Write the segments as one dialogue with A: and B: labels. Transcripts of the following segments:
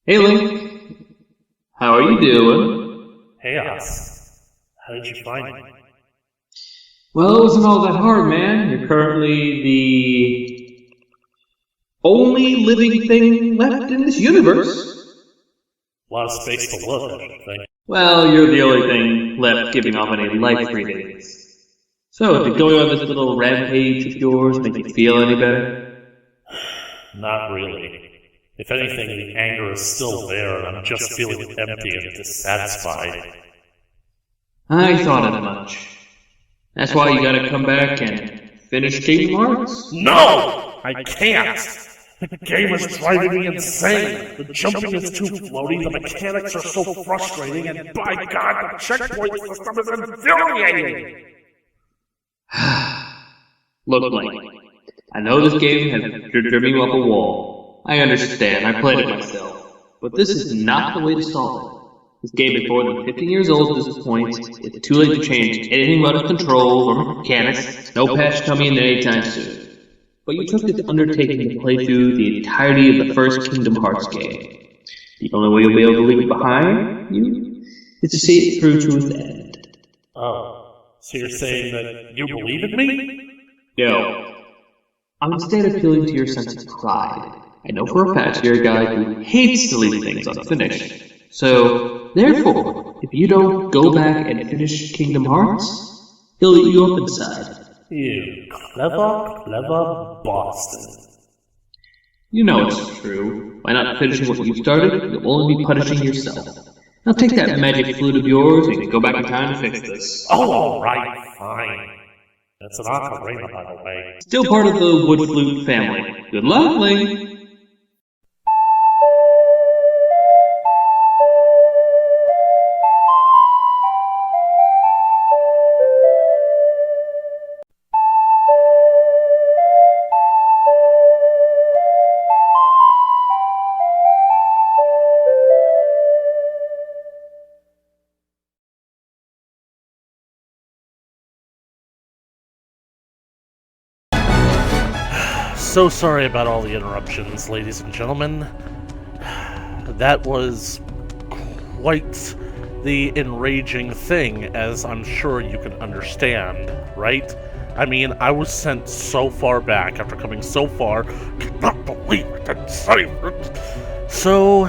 A: Hey Link, how are you doing?
B: Hey Oz, how did you find me?
A: Well, it wasn't all that hard, man. You're currently the only living thing left in this universe.
B: A lot of space to look, I should think.
A: Well, you're the only thing left giving off any life readings. So, did going on this little rampage of yours make you feel any better?
B: Not really. If anything, the anger is still there, and I'm just feeling empty and dissatisfied.
A: I thought as much. That's why you gotta come back and finish Kingdom Hearts?
B: No! I can't! The game is driving me insane! The jumping is too floaty, the mechanics are so frustrating, and by God, the checkpoint system is infuriating!
A: Look, Link, I know this game has driven you up a wall. I understand, I played it myself. But this is not the way to solve it. This game is more than 15 years old at this point. It's too late to change anything about its controls or mechanics. No patch coming in anytime soon. But you took this undertaking to play through the entirety of the first Kingdom Hearts game. The only way you'll be able to leave it behind you is to see it through to its end.
B: Oh, so you're saying that you believe in me?
A: No. I'm instead appealing to your sense of pride. I know for a fact you're a guy who hates to leave things unfinished. So, therefore, if you don't go back and finish Kingdom Hearts, he'll eat you up inside.
B: You clever bastard.
A: You know it's true. By not finishing what you started, you'll only be punishing yourself. Now take that magic flute of yours and go back in time to fix this.
B: Oh, alright, fine. It's an ocarina, by the way.
A: Still part of the wood flute family. Good luck, Link!
B: So sorry about all the interruptions, ladies and gentlemen. That was quite the enraging thing, as I'm sure you can understand, right? I mean, I was sent so far back after coming so far. Cannot believe I didn't save it. So,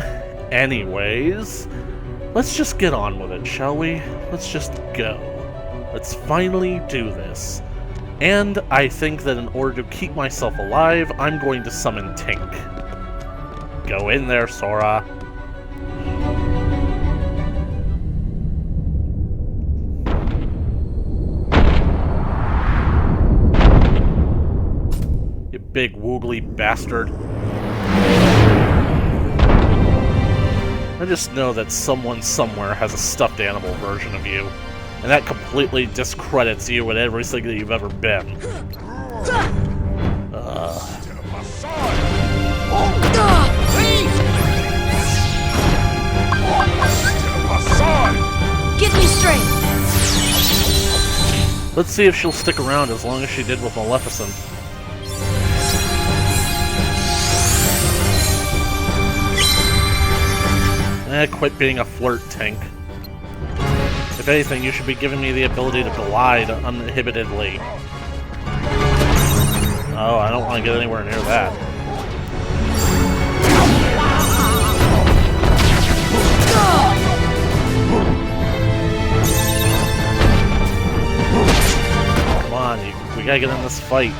B: anyways, let's just get on with it, shall we? Let's just go. Let's finally do this. And I think that in order to keep myself alive, I'm going to summon Tink. Go in there, Sora. You big woogly bastard. I just know that someone somewhere has a stuffed animal version of you. And that completely discredits you and everything that you've ever been.
C: Get me straight!
B: Let's see if she'll stick around as long as she did with Maleficent. Quit being a flirt, Tink. If anything, you should be giving me the ability to glide uninhibitedly. Oh, I don't want to get anywhere near that. Come on, we gotta get in this fight.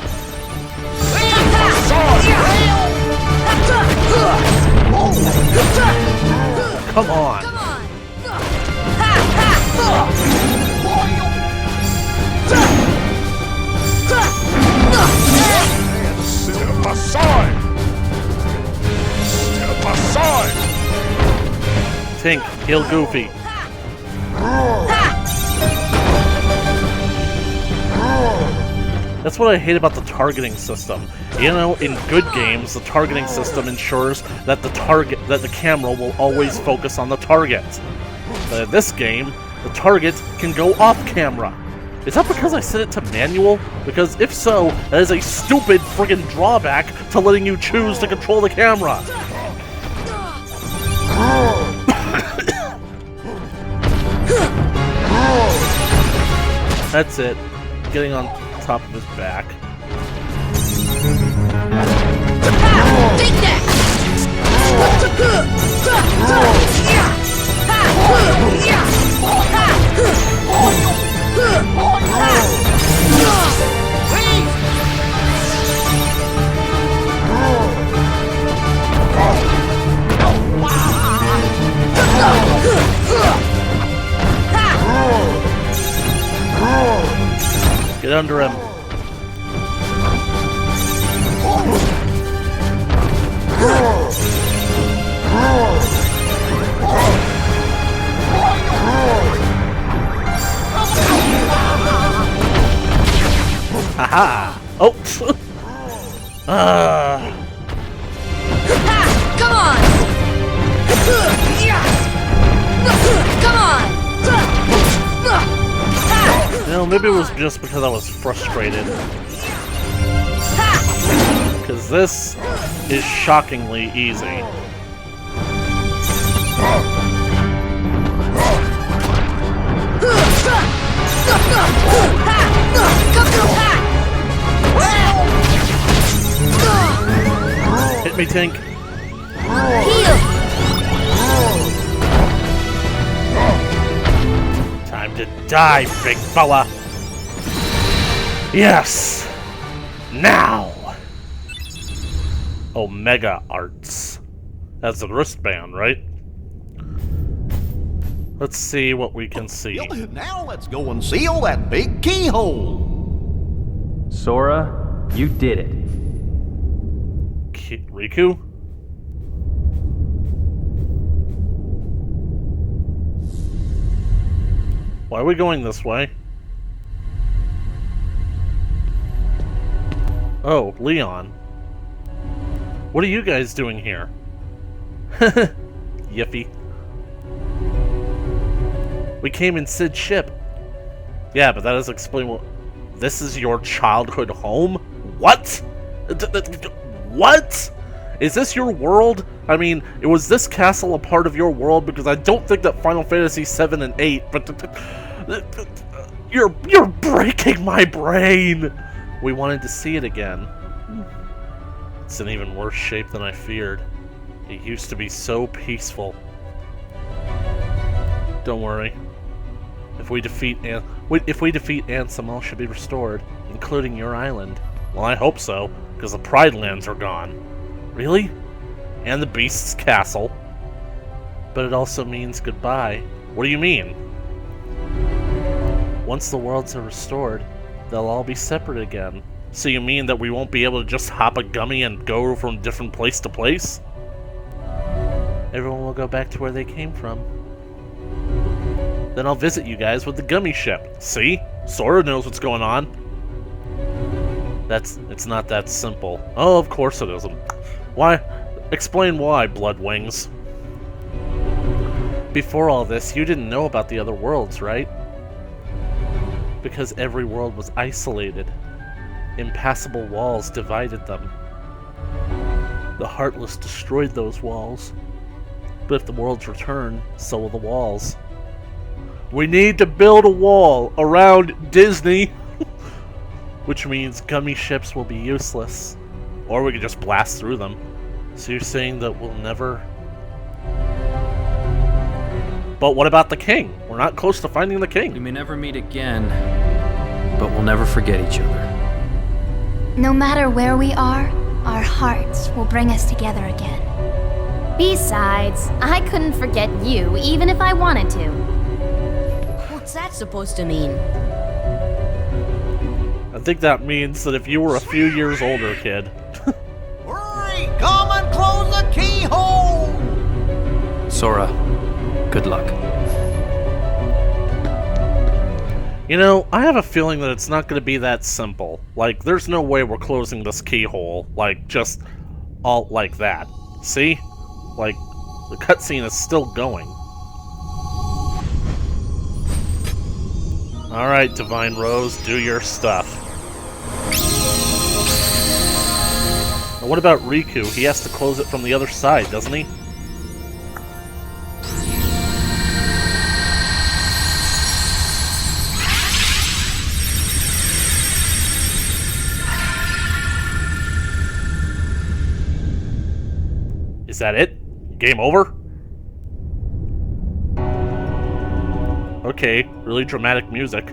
B: Come on!
D: Step aside! Step aside!
B: Tink, kill Goofy. That's what I hate about the targeting system. You know, in good games, the targeting system ensures that the camera will always focus on the target. But in this game, the target can go off camera. Is that because I set it to manual? Because if so, that is a stupid friggin' drawback to letting you choose to control the camera. That's it. Getting on top of his back.
C: Take that!
B: Get under him. Haha! Oh!
C: Come on! Come on!
B: You know, maybe it was just because I was frustrated. Because this is shockingly easy. Hit me, Tink.
C: Heal!
B: Time to die, big fella. Yes! Now! Omega Arts. That's the wristband, right? Let's see what we can see.
E: Now let's go and seal that big keyhole.
F: Sora, you did it.
B: Riku? Why are we going this way? Oh, Leon. What are you guys doing here? Yippee. We came in Sid's ship. Yeah, but that doesn't explain what... This is your childhood home? What? What? Is this your world? I mean, was this castle a part of your world? Because I don't think that Final Fantasy 7 and 8, but... You're breaking my brain! We wanted to see it again. It's in even worse shape than I feared. It used to be so peaceful. Don't worry. If we defeat Ansem, all should be restored, including your island. Well, I hope so, because the Pride Lands are gone. Really? And the Beast's castle. But it also means goodbye. What do you mean? Once the worlds are restored, they'll all be separate again. So you mean that we won't be able to just hop a gummy and go from different place to place? Everyone will go back to where they came from. Then I'll visit you guys with the gummy ship. See? Sora knows what's going on. It's not that simple. Oh, of course it isn't. Why? Explain why, Bloodwings. Before all this, you didn't know about the other worlds, right? Because every world was isolated. Impassable walls divided them. The Heartless destroyed those walls. But if the worlds return, so will the walls. We need to build a wall around Disney! Which means gummy ships will be useless. Or we could just blast through them. So you're saying that we'll never... But what about the king? We're not close to finding the king.
F: We may never meet again, but we'll never forget each other.
G: No matter where we are, our hearts will bring us together again.
H: Besides, I couldn't forget you, even if I wanted to.
C: What's that supposed to mean?
B: I think that means that if you were a few years older, kid...
E: Hurry! Come and close the keyhole!
F: Sora, good luck.
B: You know, I have a feeling that it's not going to be that simple. Like, there's no way we're closing this keyhole, like, just all like that. See? Like, the cutscene is still going. Alright, Divine Rose, do your stuff. Now what about Riku? He has to close it from the other side, doesn't he? that it? Game over? Okay, really dramatic music.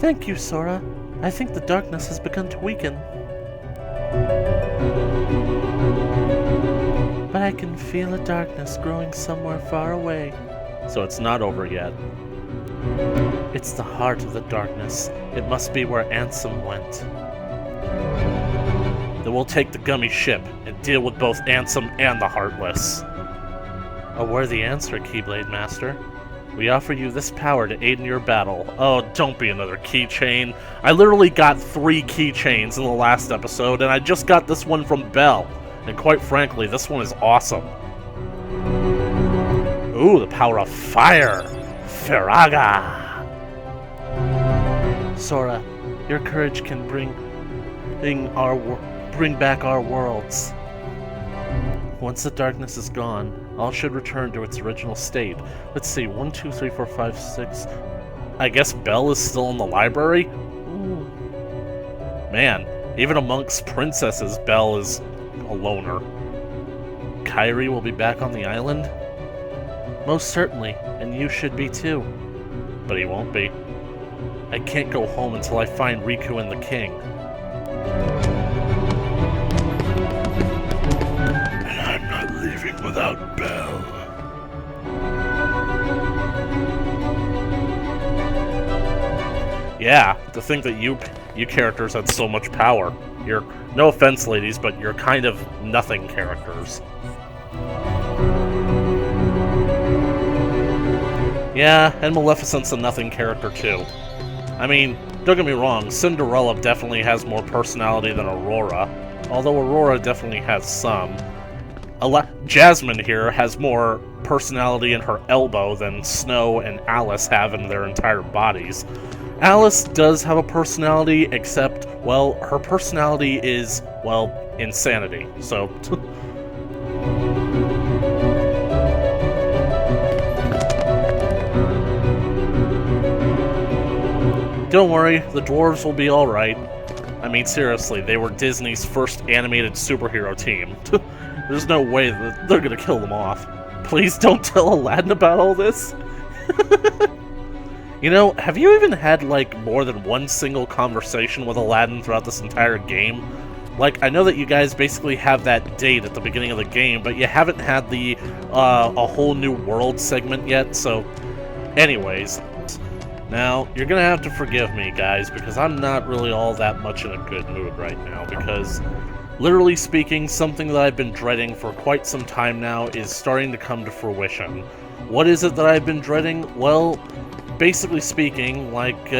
B: Thank you, Sora. I think the darkness has begun to weaken. But I can feel a darkness growing somewhere far away. So it's not over yet. It's the heart of the darkness. It must be where Ansem went. Then we'll take the gummy ship and deal with both Ansem and the Heartless. A worthy answer, Keyblade Master. We offer you this power to aid in your battle. Oh, don't be another keychain. I literally got 3 keychains in the last episode, and I just got this one from Belle. And quite frankly, this one is awesome. Ooh, the power of fire! Firaga! Sora, your courage can bring back our worlds. Once the darkness is gone, all should return to its original state. Let's see, 1, 2, 3, 4, 5, 6... I guess Belle is still in the library? Ooh. Man, even amongst princesses, Belle is a loner. Kairi will be back on the island? Most certainly, and you should be too. But he won't be. I can't go home until I find Riku and the king. And I'm not leaving without Belle. Yeah, to think that you characters had so much power. You're, no offense, ladies, but you're kind of nothing characters. Yeah, and Maleficent's a nothing character too. I mean, don't get me wrong, Cinderella definitely has more personality than Aurora, although Aurora definitely has some. Jasmine here has more personality in her elbow than Snow and Alice have in their entire bodies. Alice does have a personality, except, well, her personality is, well, insanity, so... Don't worry, the dwarves will be alright. I mean, seriously, they were Disney's first animated superhero team. There's no way that they're gonna kill them off. Please don't tell Aladdin about all this. You know, have you even had, like, more than one single conversation with Aladdin throughout this entire game? Like, I know that you guys basically have that date at the beginning of the game, but you haven't had the, a whole new world segment yet, so... Anyways... Now, you're gonna have to forgive me, guys, because I'm not really all that much in a good mood right now, because, literally speaking, something that I've been dreading for quite some time now is starting to come to fruition. What is it that I've been dreading? Well, basically speaking, like,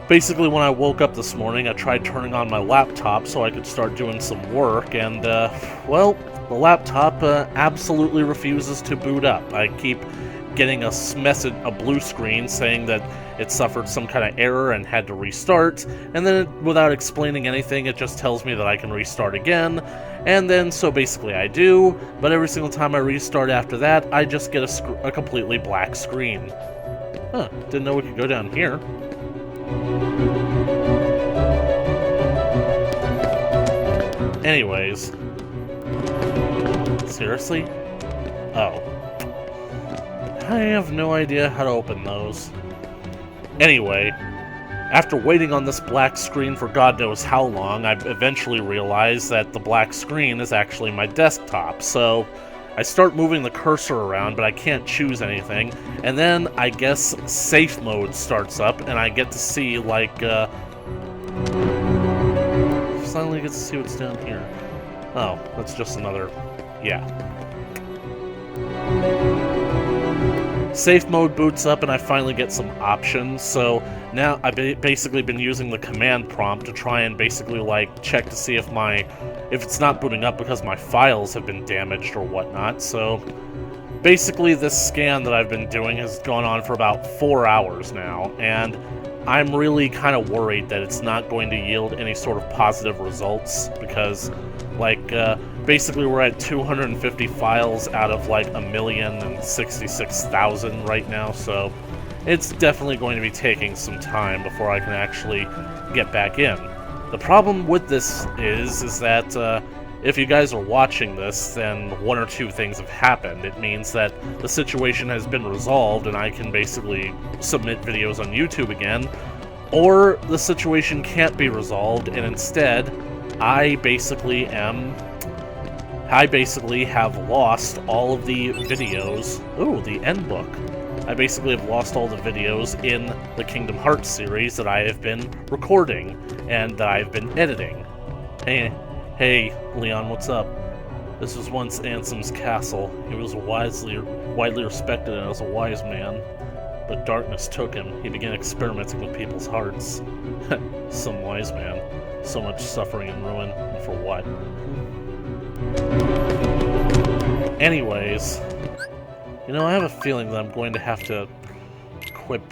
B: basically when I woke up this morning, I tried turning on my laptop so I could start doing some work, and, well, the laptop absolutely refuses to boot up. I keep getting a blue screen saying that it suffered some kind of error and had to restart, and then without explaining anything, it just tells me that I can restart again, and then so basically I do, but every single time I restart after that, I just get a completely black screen. Huh, didn't know we could go down here. Anyways. Seriously? Oh. I have no idea how to open those. Anyway, after waiting on this black screen for God knows how long, I eventually realized that the black screen is actually my desktop, so I start moving the cursor around, but I can't choose anything, and then I guess safe mode starts up, and I get to see, like, finally get to see what's down here. Oh, that's just another... yeah. Safe mode boots up and I finally get some options, so now I've basically been using the command prompt to try and basically like check to see if it's not booting up because my files have been damaged or whatnot, so basically this scan that I've been doing has gone on for about 4 hours now, and I'm really kind of worried that it's not going to yield any sort of positive results, because like basically we're at 250 files out of like 1,066,000 right now, so it's definitely going to be taking some time before I can actually get back in. The problem with this is that if you guys are watching this, then one or two things have happened. It means that the situation has been resolved and I can basically submit videos on YouTube again, or the situation can't be resolved and instead I basically have lost all of the videos. Ooh, the end book. I basically have lost all the videos in the Kingdom Hearts series that I have been recording and that I've been editing. Hey, Leon, what's up? This was once Ansem's castle. He was widely respected as a wise man, but darkness took him. He began experimenting with people's hearts. Some wise man. So much suffering and ruin, and for what? Anyways, you know, I have a feeling that I'm going to have to equip.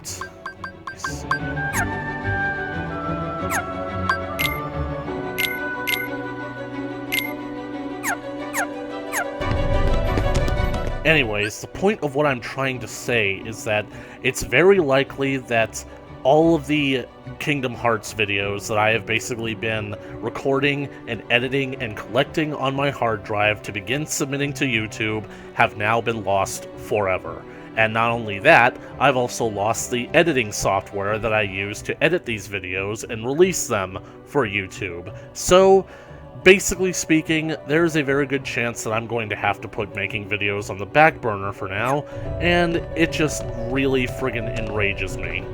B: Anyways, the point of what I'm trying to say is that it's very likely that all of the Kingdom Hearts videos that I have basically been recording and editing and collecting on my hard drive to begin submitting to YouTube have now been lost forever. And not only that, I've also lost the editing software that I use to edit these videos and release them for YouTube. So, basically speaking, there's a very good chance that I'm going to have to put making videos on the back burner for now, and it just really friggin' enrages me.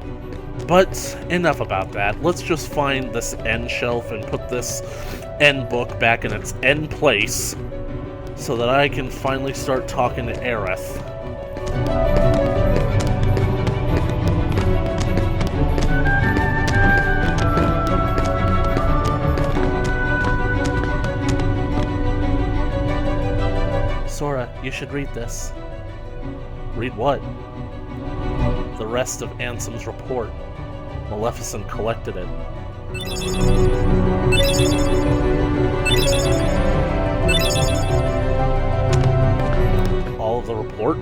B: But enough about that. Let's just find this end shelf and put this end book back in its end place so that I can finally start talking to Aerith. Sora, you should read this. Read what? The rest of Ansem's report. Maleficent collected it. All of the report?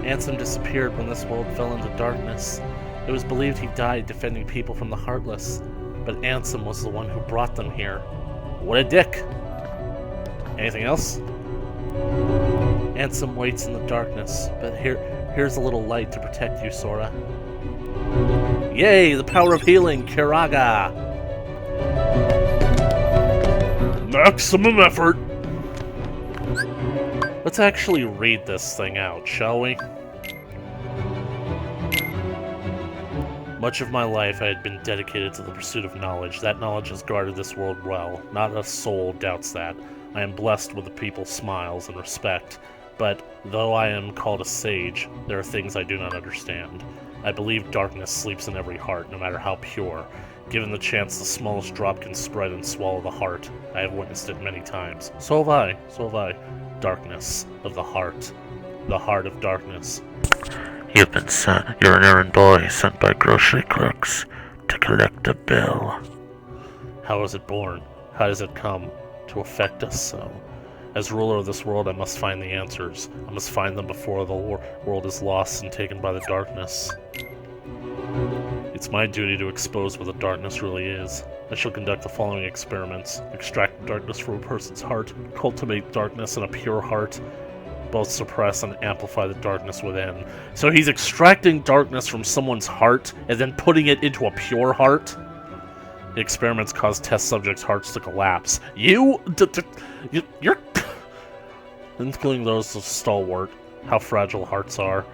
B: Ansem disappeared when this world fell into darkness. It was believed he died defending people from the Heartless, but Ansem was the one who brought them here. What a dick! Anything else? Ansem waits in the darkness, but here's a little light to protect you, Sora. Yay, the power of healing, Kiraga! Maximum effort! Let's actually read this thing out, shall we? Much of my life I had been dedicated to the pursuit of knowledge. That knowledge has guarded this world well. Not a soul doubts that. I am blessed with the people's smiles and respect. But though I am called a sage, there are things I do not understand. I believe darkness sleeps in every heart, no matter how pure. Given the chance, the smallest drop can spread and swallow the heart. I have witnessed it many times. So have I. Darkness of the heart of darkness.
I: You've been sent. You're an errand boy sent by grocery clerks to collect a bill.
B: How was it born? How does it come to affect us so? As ruler of this world, I must find the answers. I must find them before the world is lost and taken by the darkness. It's my duty to expose what the darkness really is. I shall conduct the following experiments. Extract darkness from a person's heart, cultivate darkness in a pure heart, both suppress and amplify the darkness within. So he's extracting darkness from someone's heart and then putting it into a pure heart? The experiments cause test subjects' hearts to collapse. You're... including those of stalwart. How fragile hearts are.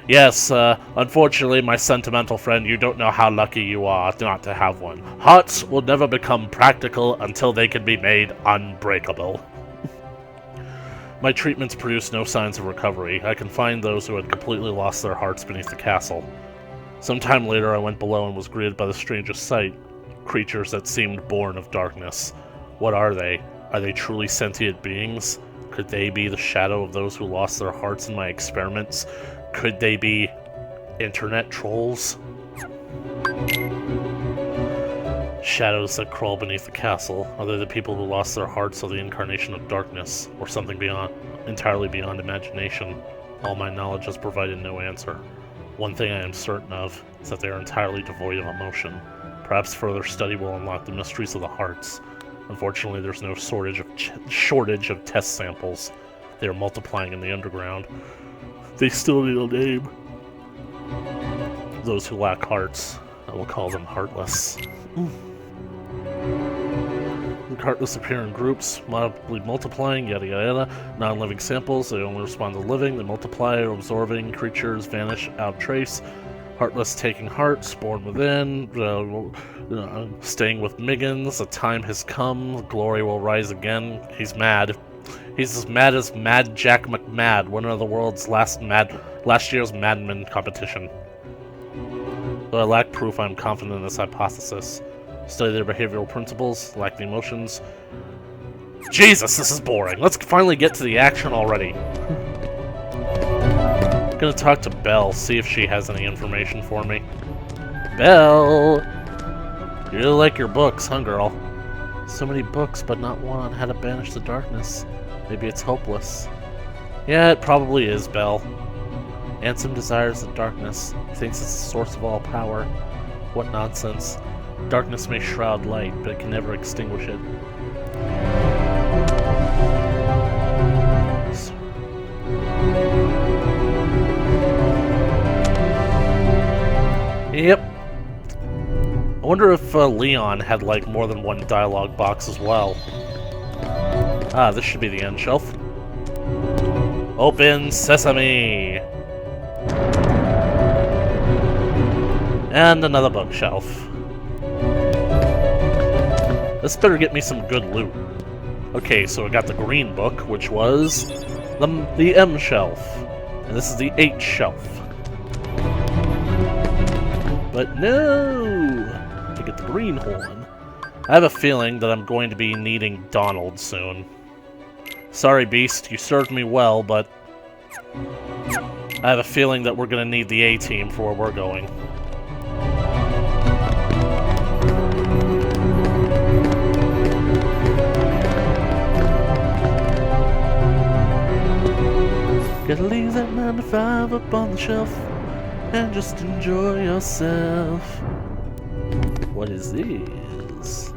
B: Yes, unfortunately, my sentimental friend, you don't know how lucky you are not to have one. Hearts will never become practical until they can be made unbreakable. My treatments produce no signs of recovery. I confined those who had completely lost their hearts beneath the castle. Sometime later, I went below and was greeted by the strangest sight. Creatures that seemed born of darkness. What are they? Are they truly sentient beings? Could they be the shadow of those who lost their hearts in my experiments? Could they be internet trolls? Shadows that crawl beneath the castle. Are they the people who lost their hearts or the incarnation of darkness? Or something entirely beyond imagination? All my knowledge has provided no answer. One thing I am certain of is that they are entirely devoid of emotion. Perhaps further study will unlock the mysteries of the hearts. Unfortunately, there's no shortage of test samples. They are multiplying in the underground. They still need a name. Those who lack hearts, I will call them heartless. The heartless appear in groups, multiplying, yada yada yada. Non-living samples, they only respond to living. They multiply, absorbing creatures, vanish, out trace. Heartless taking hearts, born within, staying with Miggins. A time has come, glory will rise again. He's mad. He's as mad as Mad Jack McMad, winner of the world's last year's Madman competition. Though I lack proof, I am confident in this hypothesis. Study their behavioral principles, lack the emotions. Jesus, this is boring. Let's finally get to the action already. I'm gonna talk to Belle, see if she has any information for me. Belle! You really like your books, huh, girl? So many books, but not one on how to banish the darkness. Maybe it's hopeless. Yeah, it probably is, Belle. Ansem desires the darkness. He thinks it's the source of all power. What nonsense. Darkness may shroud light, but it can never extinguish it. Yep. I wonder if Leon had, like, more than one dialogue box as well. Ah, this should be the end shelf. Open sesame! And another bookshelf. This better get me some good loot. Okay, so I got the green book, which was the M shelf. And this is the H shelf. But no! To get the green horn. I have a feeling that I'm going to be needing Donald soon. Sorry, Beast, you served me well, but I have a feeling that we're going to need the A-team for where we're going. Gotta leave that 9 to 5 up on the shelf and just enjoy yourself. What is this?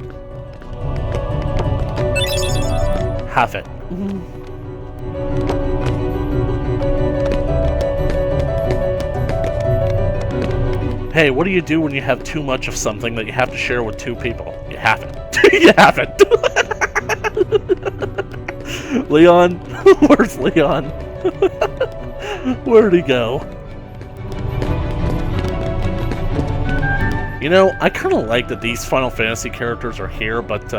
B: Have it. Hey, what do you do when you have too much of something that you have to share with 2 people? You haven't. You haven't. Leon? Where's Leon? Where'd he go? You know, I kind of like that these Final Fantasy characters are here, but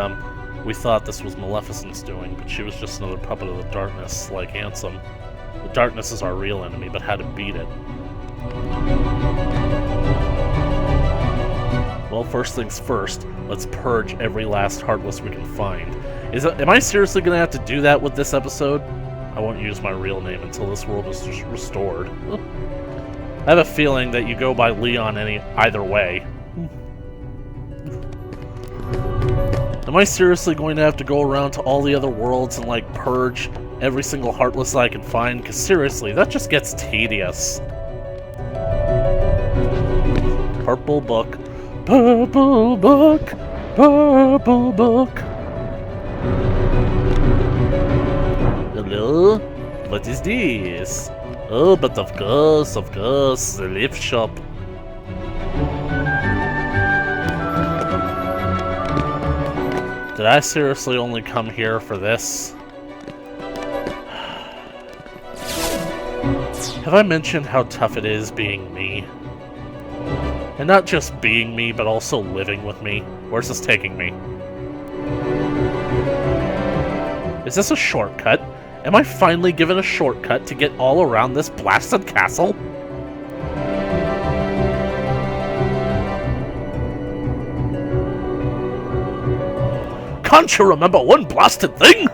B: we thought this was Maleficent's doing, but she was just another puppet of the darkness, like Ansem. The darkness is our real enemy, but how to beat it. Well, first things first, let's purge every last Heartless we can find. Am I seriously going to have to do that with this episode? I won't use my real name until this world is restored. I have a feeling that you go by Leon either way. Am I seriously going to have to go around to all the other worlds and, like, purge every single Heartless I can find? Because seriously, that just gets tedious. Purple book. Purple book. Purple book. Hello? What is this? Oh, but of course, the lift shop. Did I seriously only come here for this? Have I mentioned how tough it is being me? And not just being me, but also living with me. Where's this taking me? Is this a shortcut? Am I finally given a shortcut to get all around this blasted castle? Can't you remember one blasted thing?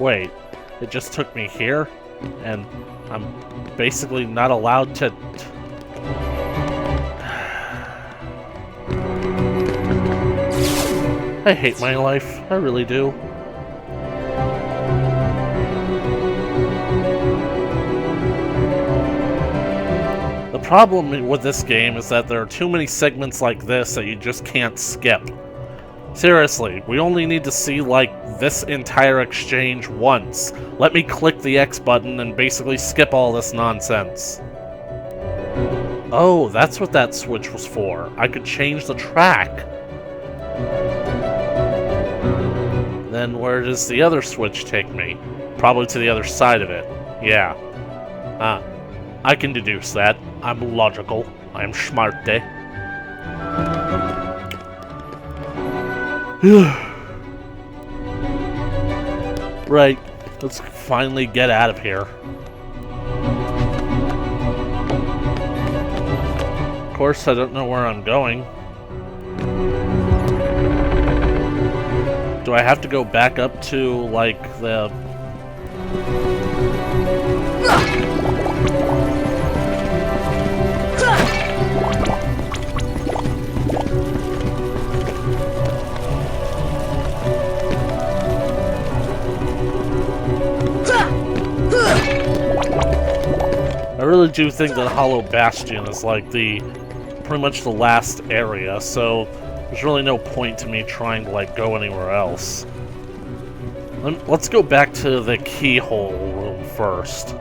B: Wait, it just took me here? And I'm basically not allowed to... I hate my life. I really do. The problem with this game is that there are too many segments like this that you just can't skip. Seriously, we only need to see, like, this entire exchange once. Let me click the X button and basically skip all this nonsense. Oh, that's what that switch was for. I could change the track. Then where does the other switch take me? Probably to the other side of it. Yeah. I can deduce that. I'm logical. I'm smart, eh? Right. Let's finally get out of here. Of course, I don't know where I'm going. Do I have to go back up to, like, the... I really do think that Hollow Bastion is, like, pretty much the last area, so there's really no point to me trying to, like, go anywhere else. Let's go back to the keyhole room first.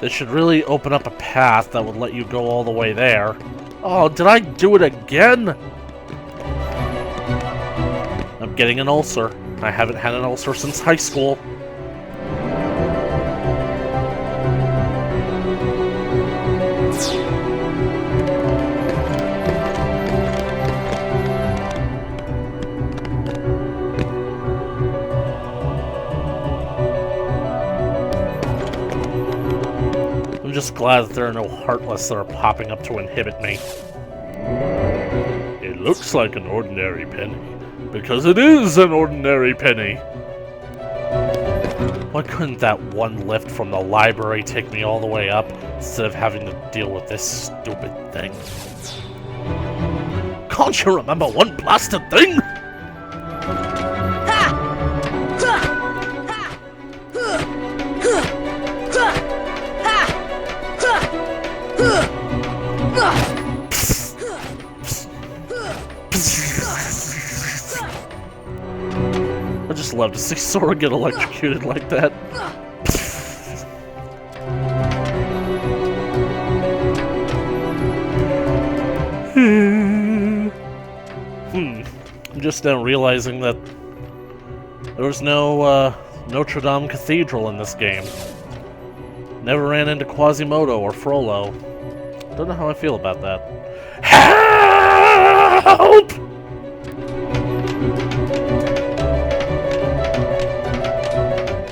B: This should really open up a path that would let you go all the way there. Oh, did I do it again? I'm getting an ulcer. I haven't had an ulcer since high school. I'm just glad that there are no Heartless that are popping up to inhibit me. It looks like an ordinary penny, because it is an ordinary penny. Why couldn't that one lift from the library take me all the way up, instead of having to deal with this stupid thing? Can't you remember one blasted thing? I just love to see Sora get electrocuted like that. I'm just now realizing that there was no Notre Dame Cathedral in this game. Never ran into Quasimodo or Frollo. Don't know how I feel about that. Help!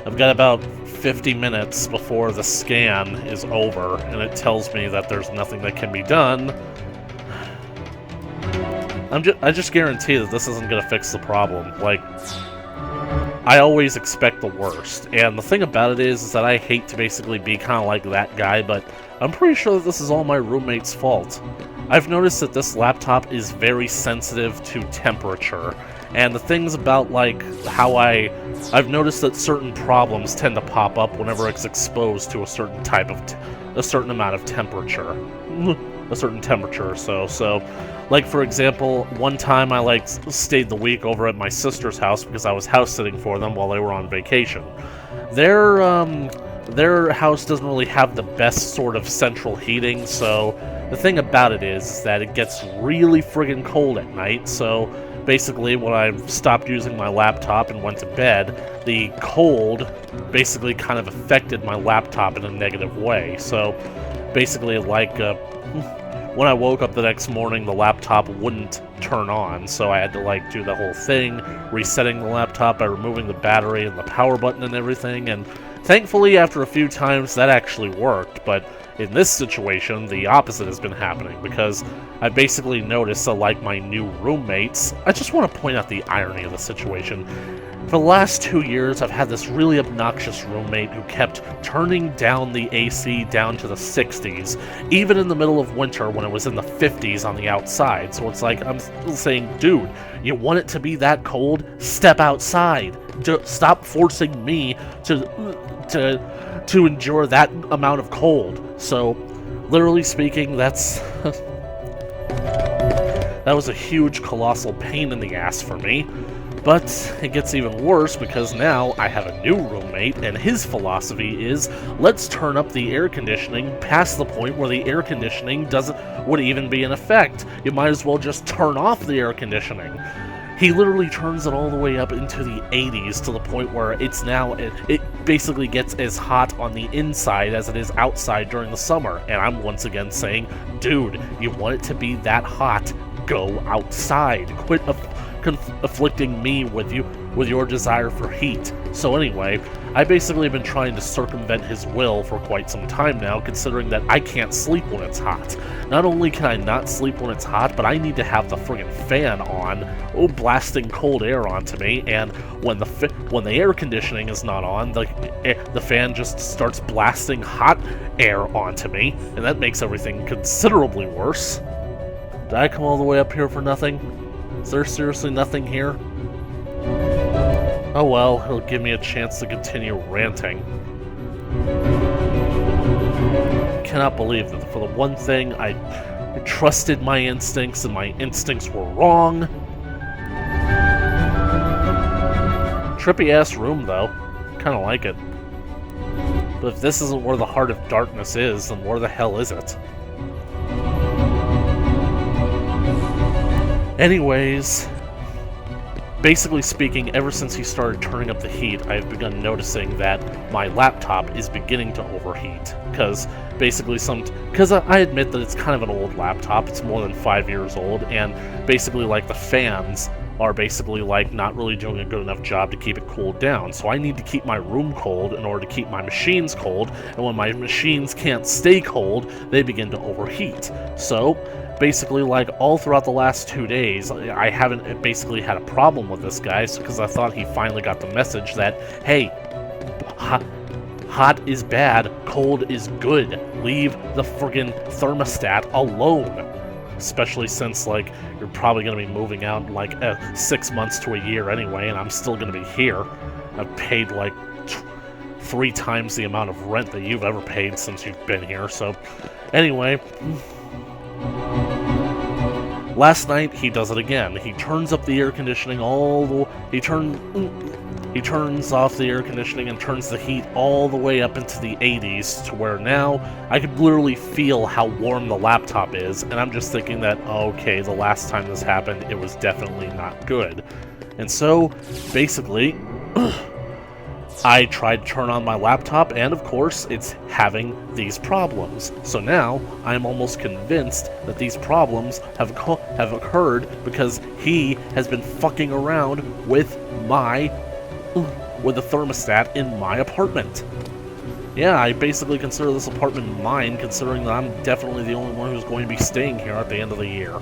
B: I've got about 50 minutes before the scan is over, and it tells me that there's nothing that can be done. I just guarantee that this isn't gonna fix the problem. Like, I always expect the worst, and the thing about it is that I hate to basically be kind of like that guy, but I'm pretty sure that this is all my roommate's fault. I've noticed that this laptop is very sensitive to temperature, and the things about, like, how I've noticed that certain problems tend to pop up whenever it's exposed to a certain amount of temperature. A certain temperature or so. So, like, for example, one time I, like, stayed the week over at my sister's house because I was house sitting for them while they were on vacation. Their house doesn't really have the best sort of central heating, so the thing about it is that it gets really friggin' cold at night, so basically when I stopped using my laptop and went to bed, the cold basically kind of affected my laptop in a negative way. So basically, like, when I woke up the next morning, the laptop wouldn't turn on, so I had to, like, do the whole thing, resetting the laptop by removing the battery and the power button and everything, and Thankfully, after a few times, that actually worked, but in this situation, the opposite has been happening, because I basically noticed that, like my new roommates, I just want to point out the irony of the situation. For the last 2 years, I've had this really obnoxious roommate who kept turning down the AC down to the 60s, even in the middle of winter when it was in the 50s on the outside. So it's like, I'm still saying, dude, you want it to be that cold? Step outside. Stop forcing me to endure that amount of cold. So, literally speaking, that's... that was a huge, colossal pain in the ass for me. But it gets even worse because now I have a new roommate, and his philosophy is, let's turn up the air conditioning past the point where the air conditioning would even be in effect. You might as well just turn off the air conditioning. He literally turns it all the way up into the 80s to the point where it's now, it basically gets as hot on the inside as it is outside during the summer. And I'm once again saying, dude, you want it to be that hot, go outside. Quit afflicting me with your desire for heat. So anyway, I basically have been trying to circumvent his will for quite some time now, considering that I can't sleep when it's hot. Not only can I not sleep when it's hot, but I need to have the friggin' fan on, blasting cold air onto me, and when the air conditioning is not on, the fan just starts blasting hot air onto me, and that makes everything considerably worse. Did I come all the way up here for nothing? Is there seriously nothing here? Oh well, it'll give me a chance to continue ranting. I cannot believe that for the one thing I trusted my instincts and my instincts were wrong. Trippy ass room though. Kinda like it. But if this isn't where the heart of darkness is, then where the hell is it? Anyways, basically speaking, ever since he started turning up the heat, I've begun noticing that my laptop is beginning to overheat. Because basically I admit that it's kind of an old laptop, it's more than 5 years old, and basically like the fans are basically like not really doing a good enough job to keep it cooled down. So I need to keep my room cold in order to keep my machines cold, and when my machines can't stay cold, they begin to overheat. So basically, like, all throughout the last 2 days, I haven't basically had a problem with this guy, because I thought he finally got the message that, hey, hot is bad, cold is good. Leave the friggin' thermostat alone. Especially since, like, you're probably going to be moving out in, like, 6 months to a year anyway, and I'm still going to be here. I've paid, like, 3 times the amount of rent that you've ever paid since you've been here, so anyway. Last night, he does it again. He turns up the air conditioning he turns off the air conditioning and turns the heat all the way up into the 80s, to where now I could literally feel how warm the laptop is, and I'm just thinking that, okay, the last time this happened, it was definitely not good. And so, basically, I tried to turn on my laptop, and of course, it's having these problems. So now, I'm almost convinced that these problems have occurred because he has been fucking around with the thermostat in my apartment. Yeah, I basically consider this apartment mine, considering that I'm definitely the only one who's going to be staying here at the end of the year.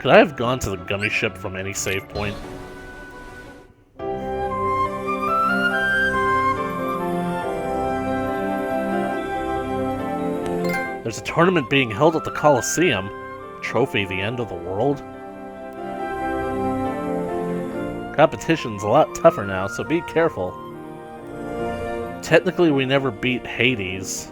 B: Could I have gone to the gummy ship from any save point? There's a tournament being held at the Coliseum. Trophy, the end of the world. Competition's a lot tougher now, so be careful. Technically, we never beat Hades.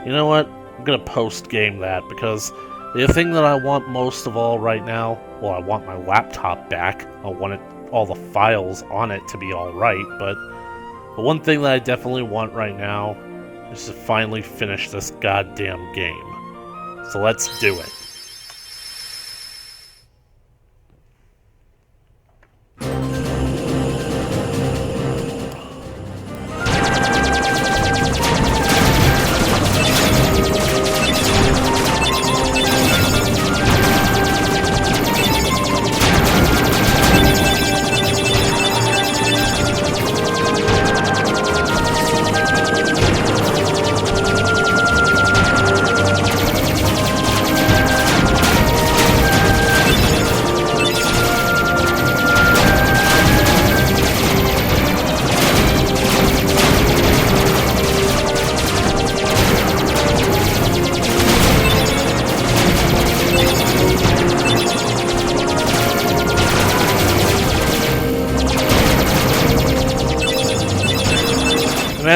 B: You know what? I'm gonna post-game that, because the thing that I want most of all right now, well, I want my laptop back. I want all the files on it to be alright, but the one thing that I definitely want right now is to finally finish this goddamn game. So let's do it.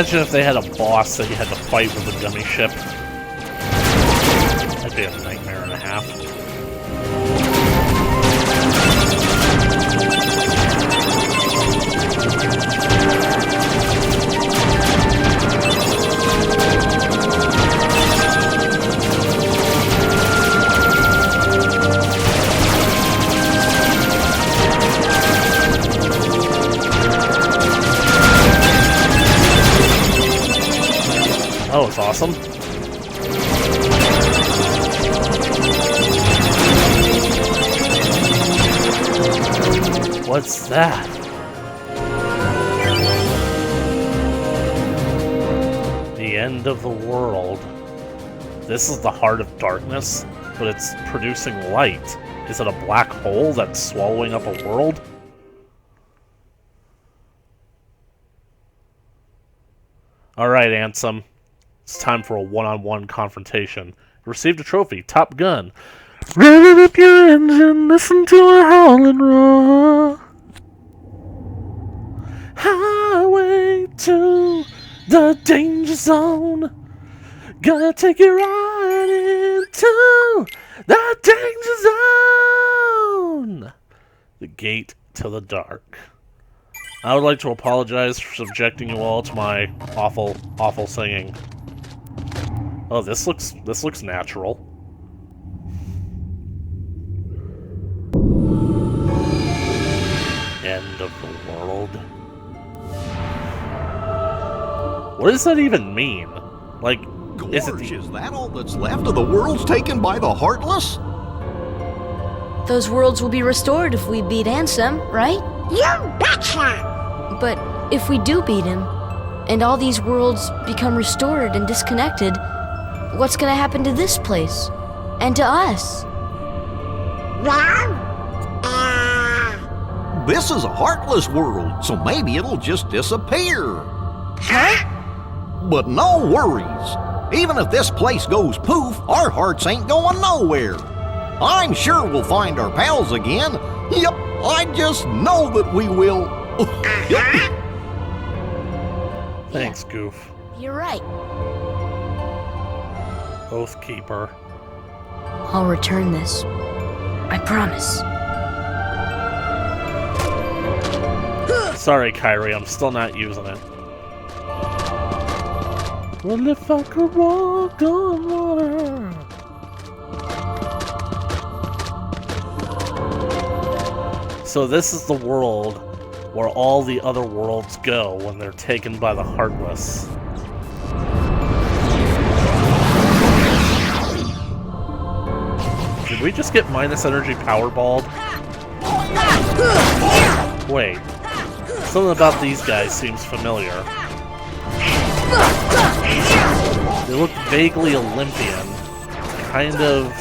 B: Imagine if they had a boss that you had to fight with a dummy ship. That'd be a nightmare and a half. Oh, it's awesome. What's that? The end of the world. This is the heart of darkness, but it's producing light. Is it a black hole that's swallowing up a world? Alright, Ansem. It's time for a one-on-one confrontation. Received a trophy. Top Gun. Rev up your engine, listen to a howling roar. Highway to the danger zone. Gonna take you right into the danger zone. The gate to the dark. I would like to apologize for subjecting you all to my awful, awful singing. Oh, this looks natural. End of the world. What does that even mean? Like, is
E: that all that's left of the worlds taken by the Heartless?
C: Those worlds will be restored if we beat Ansem, right?
J: You betcha!
C: But if we do beat him, and all these worlds become restored and disconnected, what's gonna happen to this place? And to us?
E: This is a Heartless world, so maybe it'll just disappear.
J: Huh?
E: But no worries. Even if this place goes poof, our hearts ain't going nowhere. I'm sure we'll find our pals again. Yep, I just know that we will. Yep.
B: Thanks, Goof.
C: You're right.
B: Oathkeeper.
C: I'll return this. I promise.
B: Sorry, Kyrie, I'm still not using it. Well, if I could walk on water. So this is the world where all the other worlds go when they're taken by the Heartless. Did we just get minus energy powerballed? Wait. Something about these guys seems familiar. They look vaguely Olympian. Kind of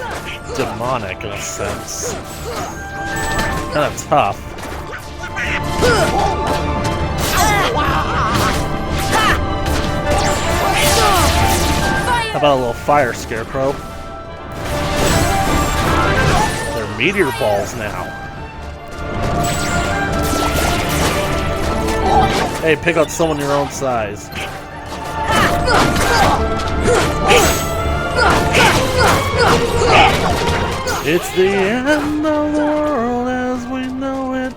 B: demonic in a sense. Kind of tough. How about a little fire, Scarecrow? They're meteor balls now. Hey, pick out someone your own size. It's the end of the world as we know it.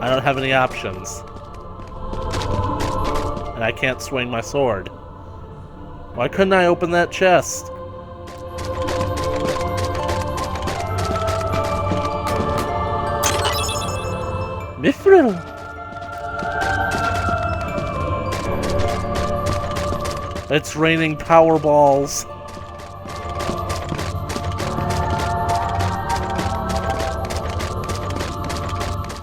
B: I don't have any options. And I can't swing my sword. Why couldn't I open that chest? Mithril! It's raining power balls.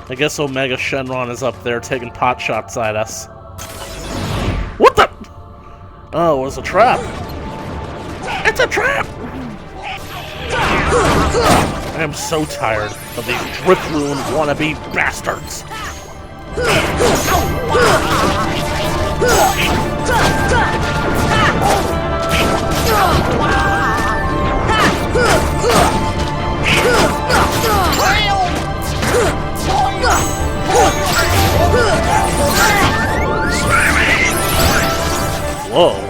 B: I guess Omega Shenron is up there taking pot shots at us. What the? Oh, it was a trap. It's a trap! I am so tired of these drip-ruined wannabe bastards. Whoa.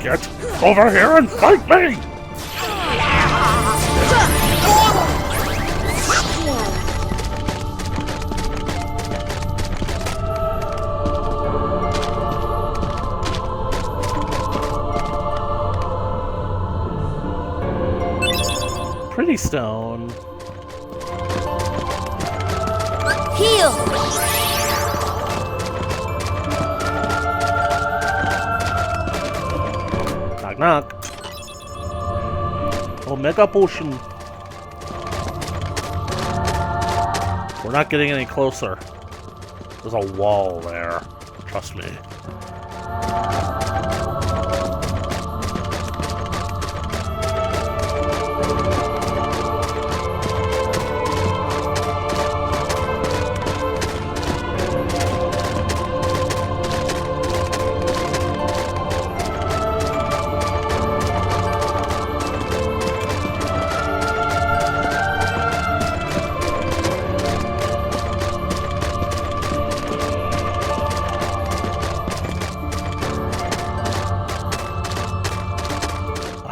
B: Get over here and fight me! Pretty stone.
C: Heal!
B: Knock knock. Omega potion. We're not getting any closer. There's a wall there. Trust me.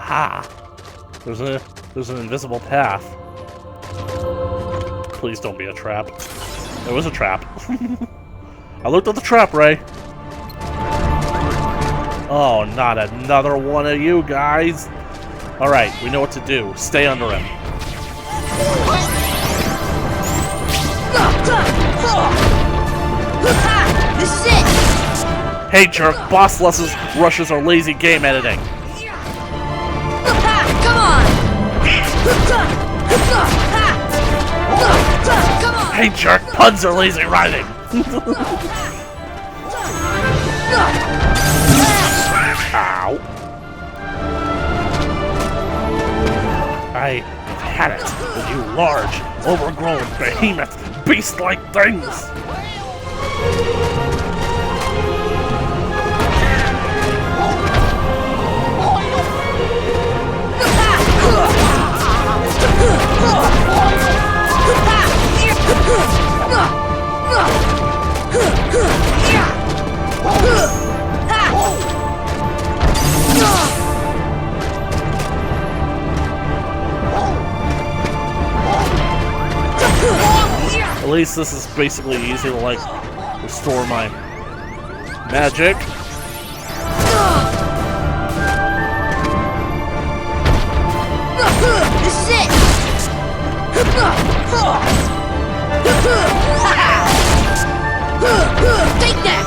B: Aha! There's an invisible path. Please don't be a trap. It was a trap. I looked at the trap, Ray. Oh, not another one of you guys. Alright, we know what to do. Stay under him.
C: This is it!
B: Hey jerk, boss rushes are lazy game editing.
C: Come on!
B: Hey jerk, puns are lazy writing. Ow. I had it with you large, overgrown, behemoth, beast-like things. At least this is basically easy to, like, restore my magic.
C: This is it! Take that!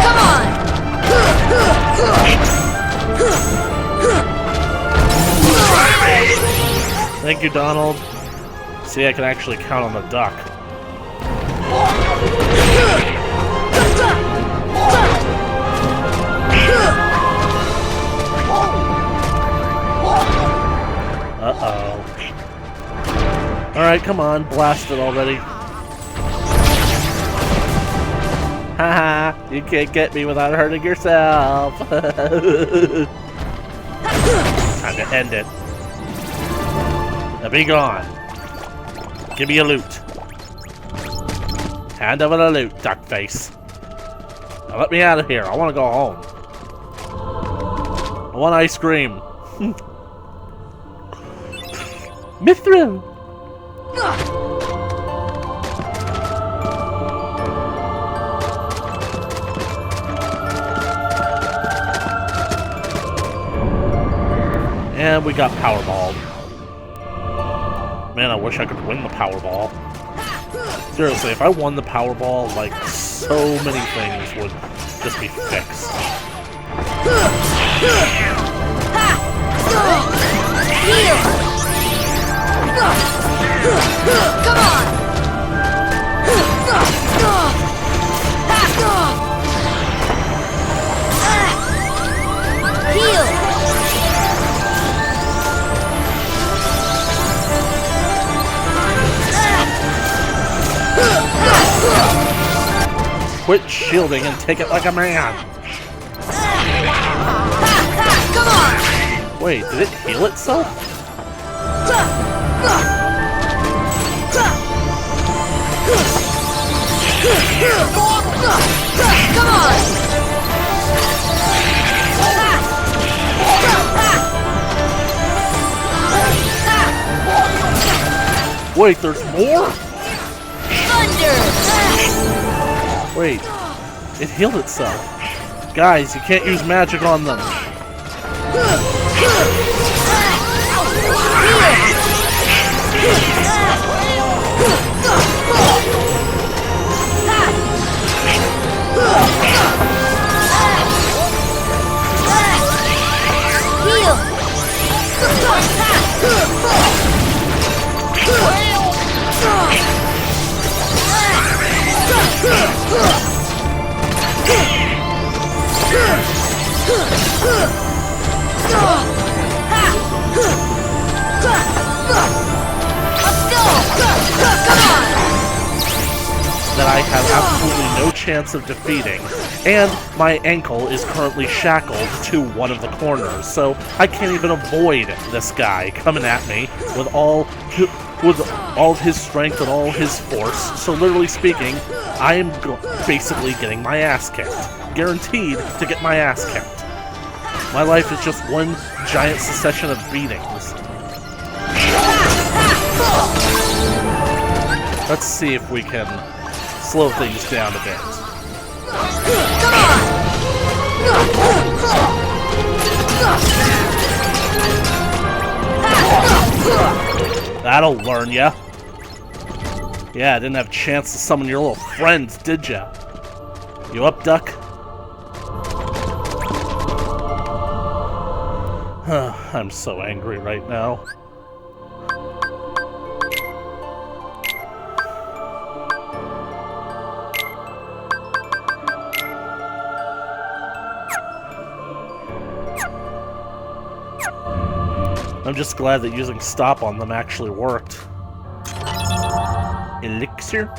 C: Come on!
B: Thank you, Donald. See, I can actually count on the duck. Uh-oh. Alright, come on. Blast it already. Haha, you can't get me without hurting yourself. Time to end it. Now be gone. Give me a loot. Hand over the loot, duckface. Now let me out of here. I want to go home. I want ice cream. Mithril! And we got Powerballed. Man, I wish I could win the Powerball. Seriously, if I won the Powerball, like, so many things would just be fixed.
C: Heal! Come on! Heal!
B: Quit shielding and take it like a man.
C: Come on!
B: Wait, did it heal itself?
C: Come on!
B: Wait, there's more?
C: Thunder!
B: Wait, it healed itself. Guys, you can't use magic on them.
C: Heal!
B: That I have absolutely no chance of defeating, and my ankle is currently shackled to one of the corners, so I can't even avoid this guy coming at me with all of his strength and all his force. So literally speaking, I am basically getting my ass kicked. Guaranteed to get my ass kicked. My life is just one giant succession of beatings. Let's see if we can slow things down a bit. That'll learn ya. Yeah, I didn't have a chance to summon your little friends, did ya? You up, Duck? I'm so angry right now. I'm just glad that using stop on them actually worked. Elixir?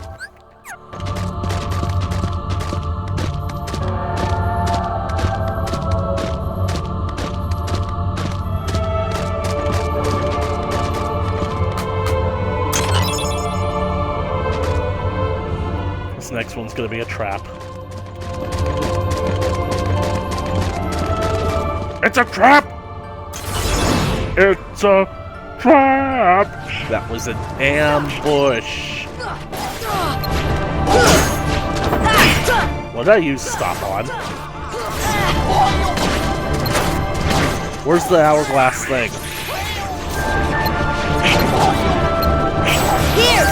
B: This next one's gonna be a trap. It's a trap! It's a trap! That was an ambush. What did I use stop on? Where's the hourglass thing?
C: Here!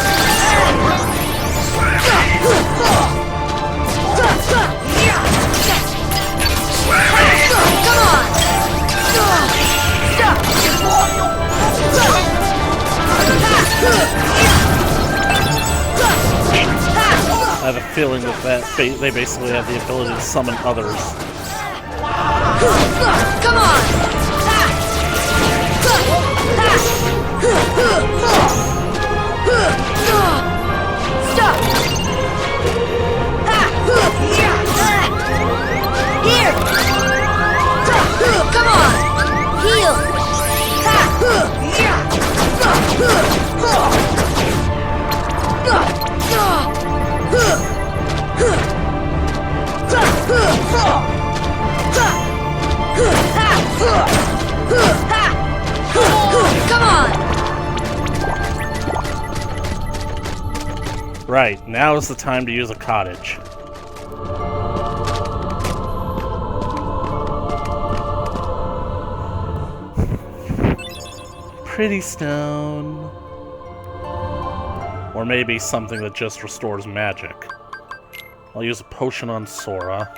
C: Come on!
B: I have a feeling that they basically have the ability to summon others.
C: Come on! Stop! Here! Come on! Heal! Come on!
B: Right, now is the time to use a cottage. Pretty stone. Or maybe something that just restores magic. I'll use a potion on Sora.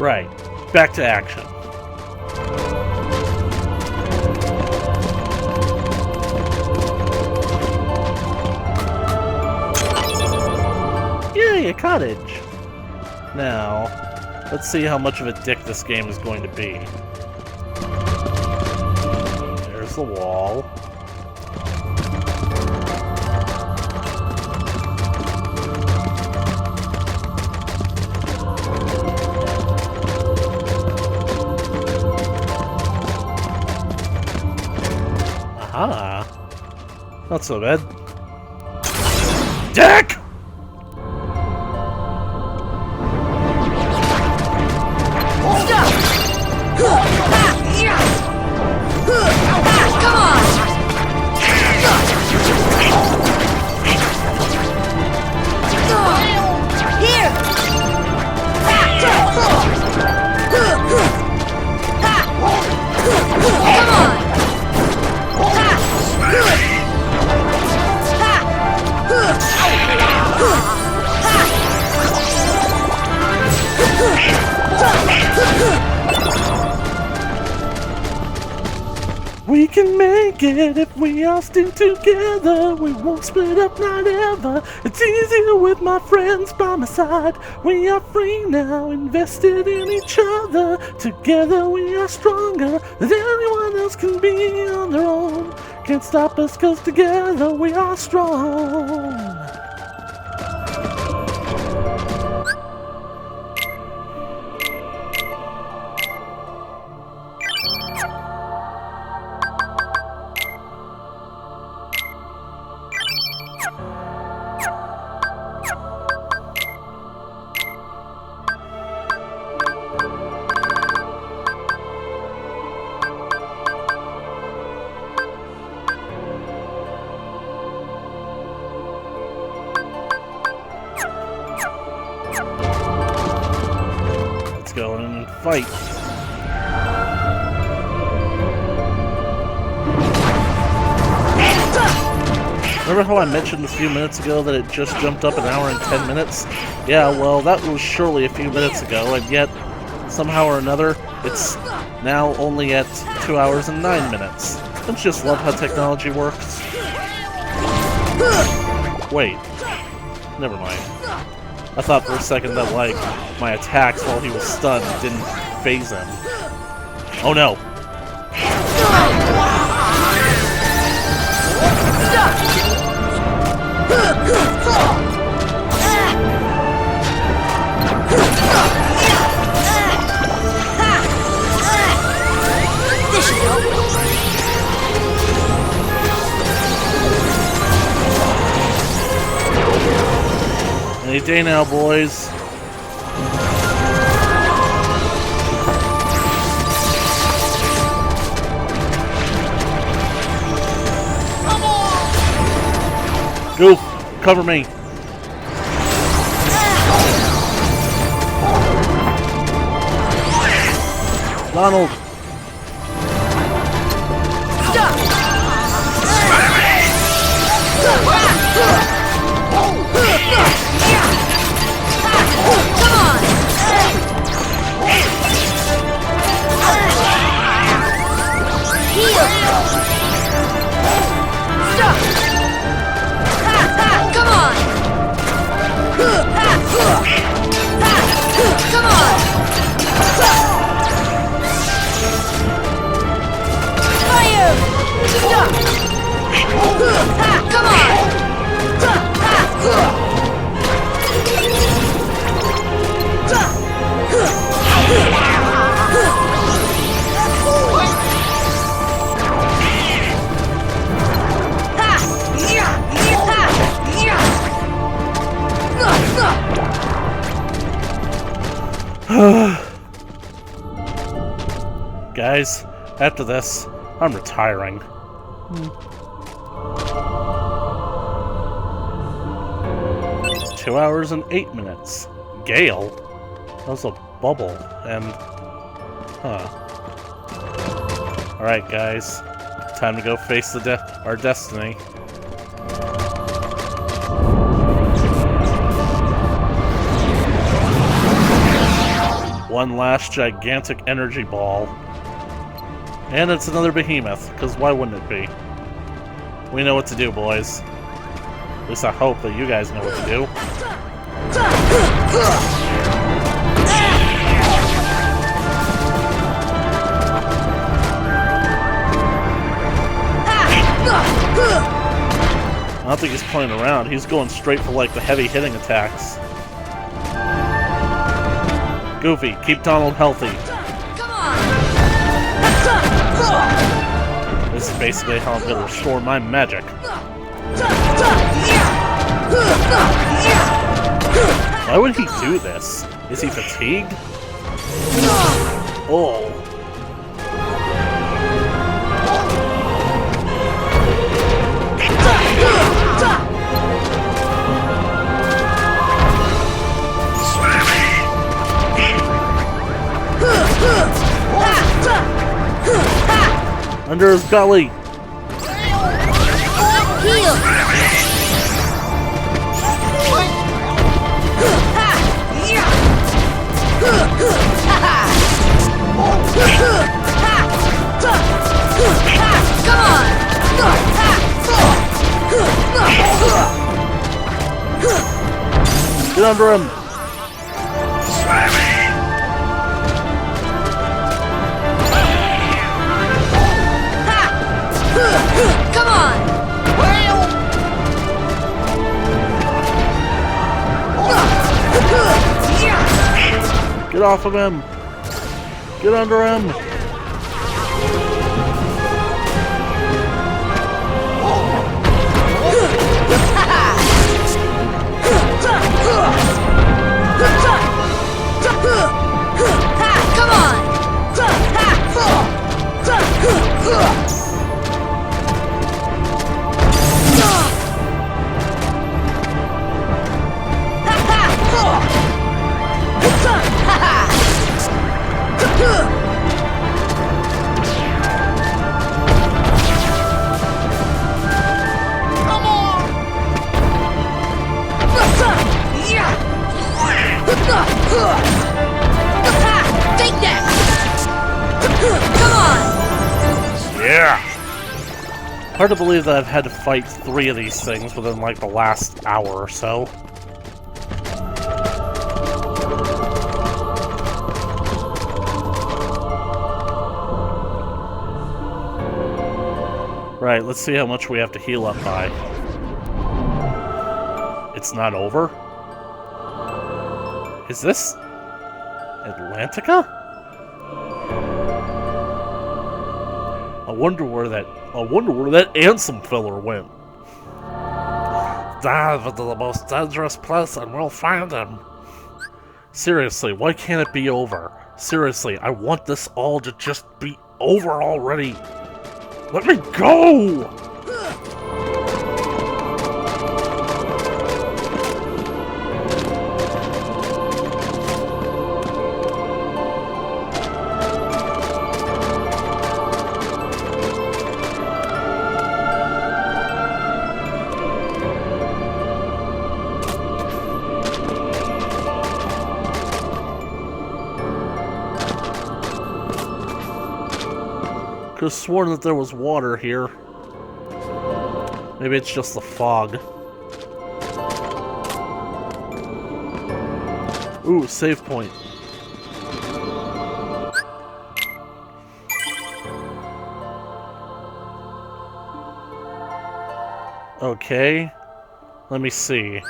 B: Right. Back to action. Yay, a cottage! Now, let's see how much of a dick this game is going to be. There's the wall. Aha! Not so bad. Dick! We can make it if we all stick together. We won't split up, not ever. It's easier with my friends by my side. We are free now, invested in each other. Together we are stronger than anyone else can be on their own. Can't stop us, 'cause together we are strong. Let's go and fight. Remember how I mentioned a few minutes ago that it just jumped up an hour and 10 minutes? Yeah, well, that was surely a few minutes ago, and yet, somehow or another, it's now only at 2 hours and 9 minutes. Don't you just love how technology works? Wait. Never mind. I thought for a second that, like, my attacks while he was stunned didn't phase him. Oh no! Any day now, boys. Goof, cover me. Donald. Guys, after this, I'm retiring. 2 hours and 8 minutes. Gale? That was a bubble, and... Huh. Alright, guys. Time to go face our destiny. One last gigantic energy ball. And it's another behemoth, because why wouldn't it be? We know what to do, boys. At least I hope that you guys know what to do. I don't think he's playing around. He's going straight for like the heavy hitting attacks. Goofy, keep Donald healthy. This is basically how I'm gonna restore my magic. Why would he do this? Is he fatigued? Oh. Under his belly.
C: Heal.
B: Get under him.
C: Come on!
B: Get off of him! Get under him!
C: Come on! Take that! Come on!
B: Yeah! Hard to believe that I've had to fight 3 of these things within like the last hour or so. Right, let's see how much we have to heal up by. It's not over? Is this Atlantica? I wonder where that Ansem filler went. Dive into the most dangerous place and we'll find him. Seriously, why can't it be over? Seriously, I want this all to just be over already. Let me go! Could have sworn that there was water here. Maybe it's just the fog. Ooh, save point. Okay. Let me see.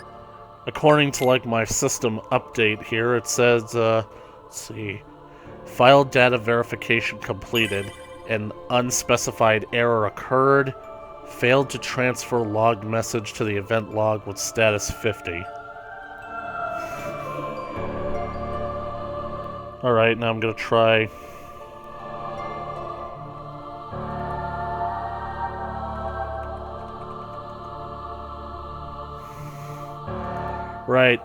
B: According to like my system update here, it says, let's see. File data verification completed. An unspecified error occurred. Failed to transfer logged message to the event log with status 50. Alright, now I'm gonna try. Right,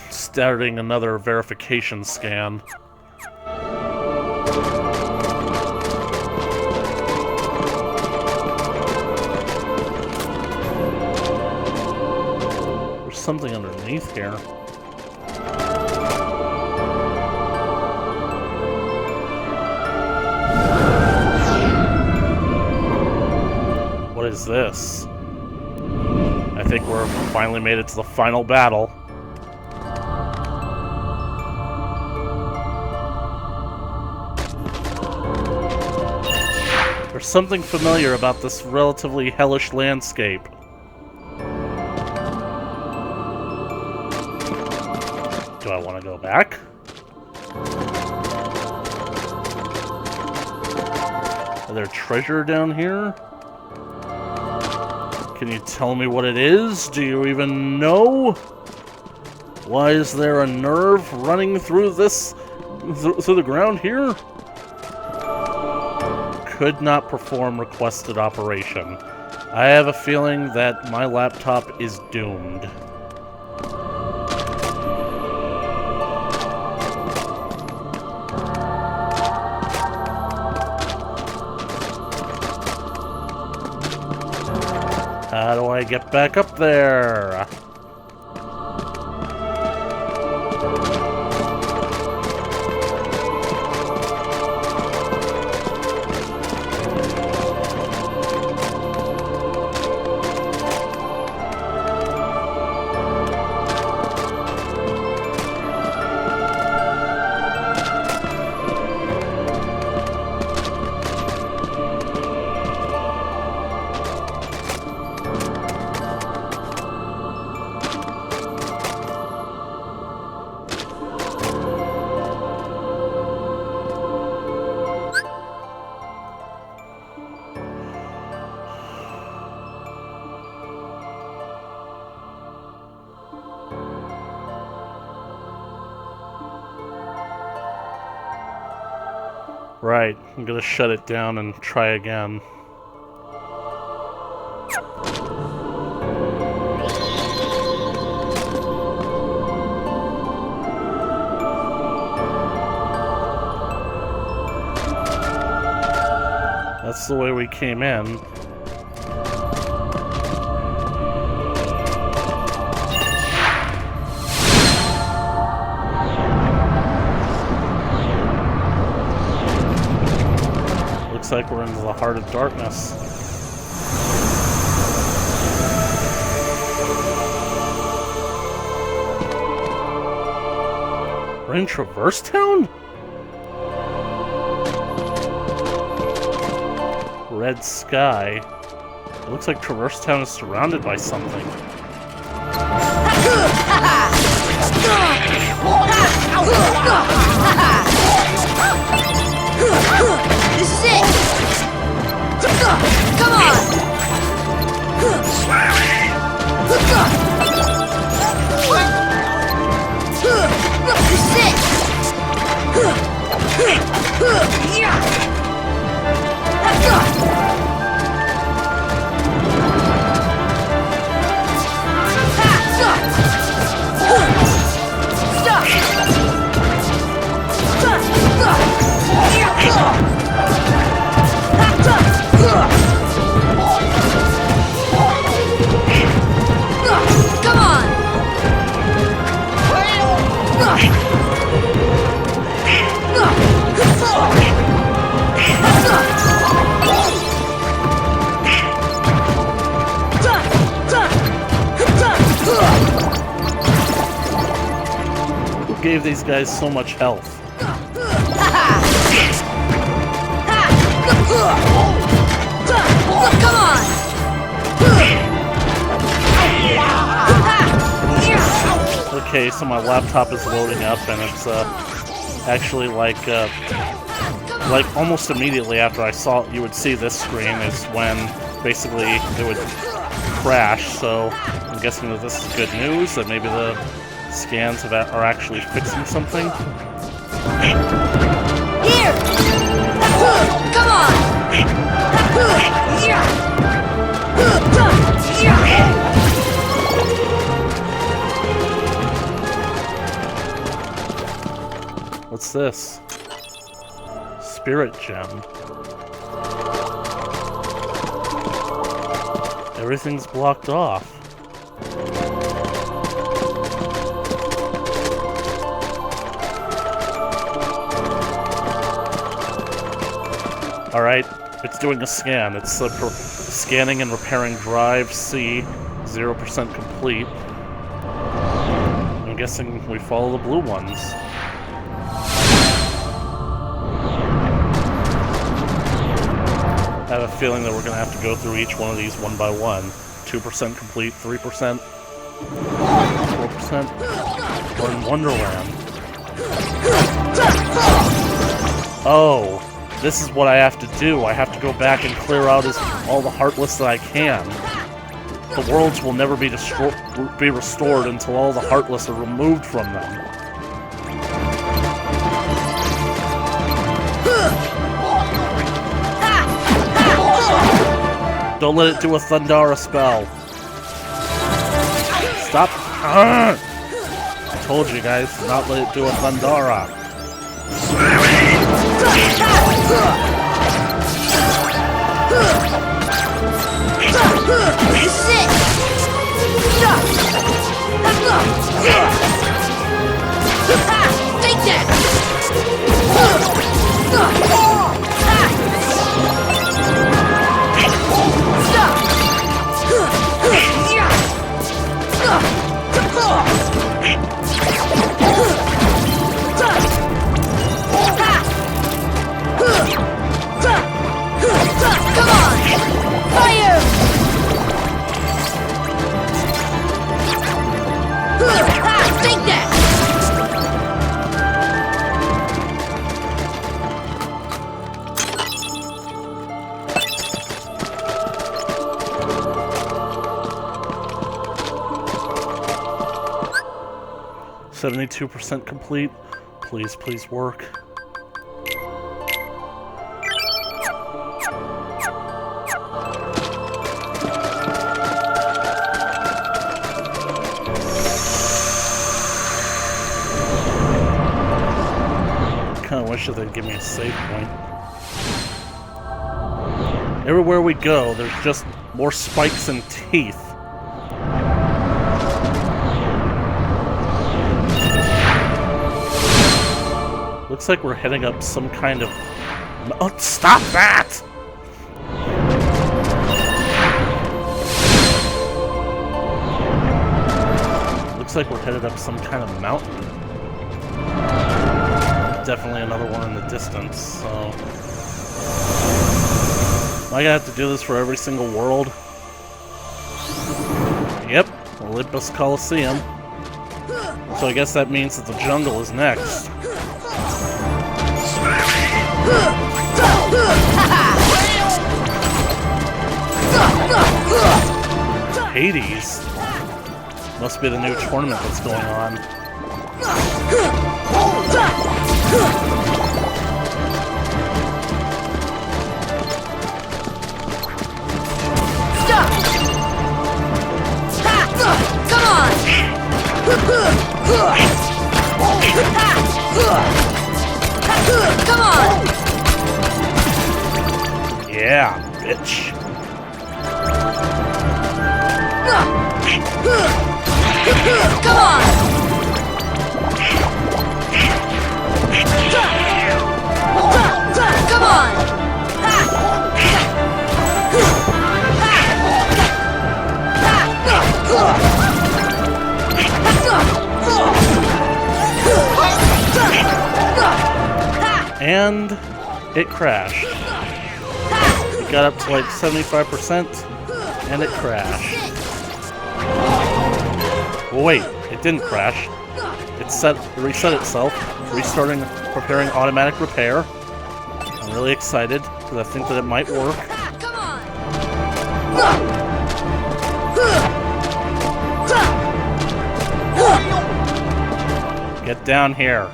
B: starting another verification scan. Something underneath here. is this? I think we're finally made it to the final battle. There's something familiar about this relatively hellish landscape. Do I want to go back? Are there treasure down here? Can you tell me what it is? Do you even know? Why is there a nerve running through this, through the ground here? Could not perform requested operation. I have a feeling that my laptop is doomed. How do I get back up there? Right, I'm gonna shut it down and try again. That's the way we came in. Looks like we're into the heart of darkness. We're in Traverse Town? Red sky. It looks like Traverse Town is surrounded by something.
C: This is it! Come on! This is it! Come on!
B: Who gave these guys so much health?
C: Come on!
B: Okay, so my laptop is loading up, and it's actually like almost immediately after I saw you would see this screen is when basically it would crash. So I'm guessing that this is good news, that maybe the scans are actually fixing something.
C: Here! Come on!
B: What's this? Spirit gem. Everything's blocked off. Alright, It's doing a scan. It's scanning and repairing drive C, 0% complete. I'm guessing we follow the blue ones. I have a feeling that we're going to have to go through each one of these one by one. 2% complete, 3%, 4%. We're in Wonderland. Oh, this is what I have to do. I have to go back and clear out all the Heartless that I can. The worlds will never be restored until all the Heartless are removed from them. Don't let it do a Thundara spell. Stop. I told you guys to not let it do a Thundara.
C: Take that! Come on! Fire! Take that!
B: 72% complete. Please, please work. Kinda wish that they'd give me a save point. Everywhere we go, there's just more spikes and teeth. Looks like we're heading up some kind of... Oh, stop that! Looks like we're headed up some kind of mountain. Definitely another one in the distance, so... Am I gonna have to do this for every single world? Yep, Olympus Coliseum. So I guess that means that the jungle is next. Hades? Must be the new tournament that's going on.
C: Stop! Come on! Come on!
B: Yeah, bitch.
C: Come on! Come on!
B: And it crashed. It got up to like 75% and it crashed. Well, wait, it didn't crash. It reset itself, preparing automatic repair. I'm really excited because I think that it might work. Get down here.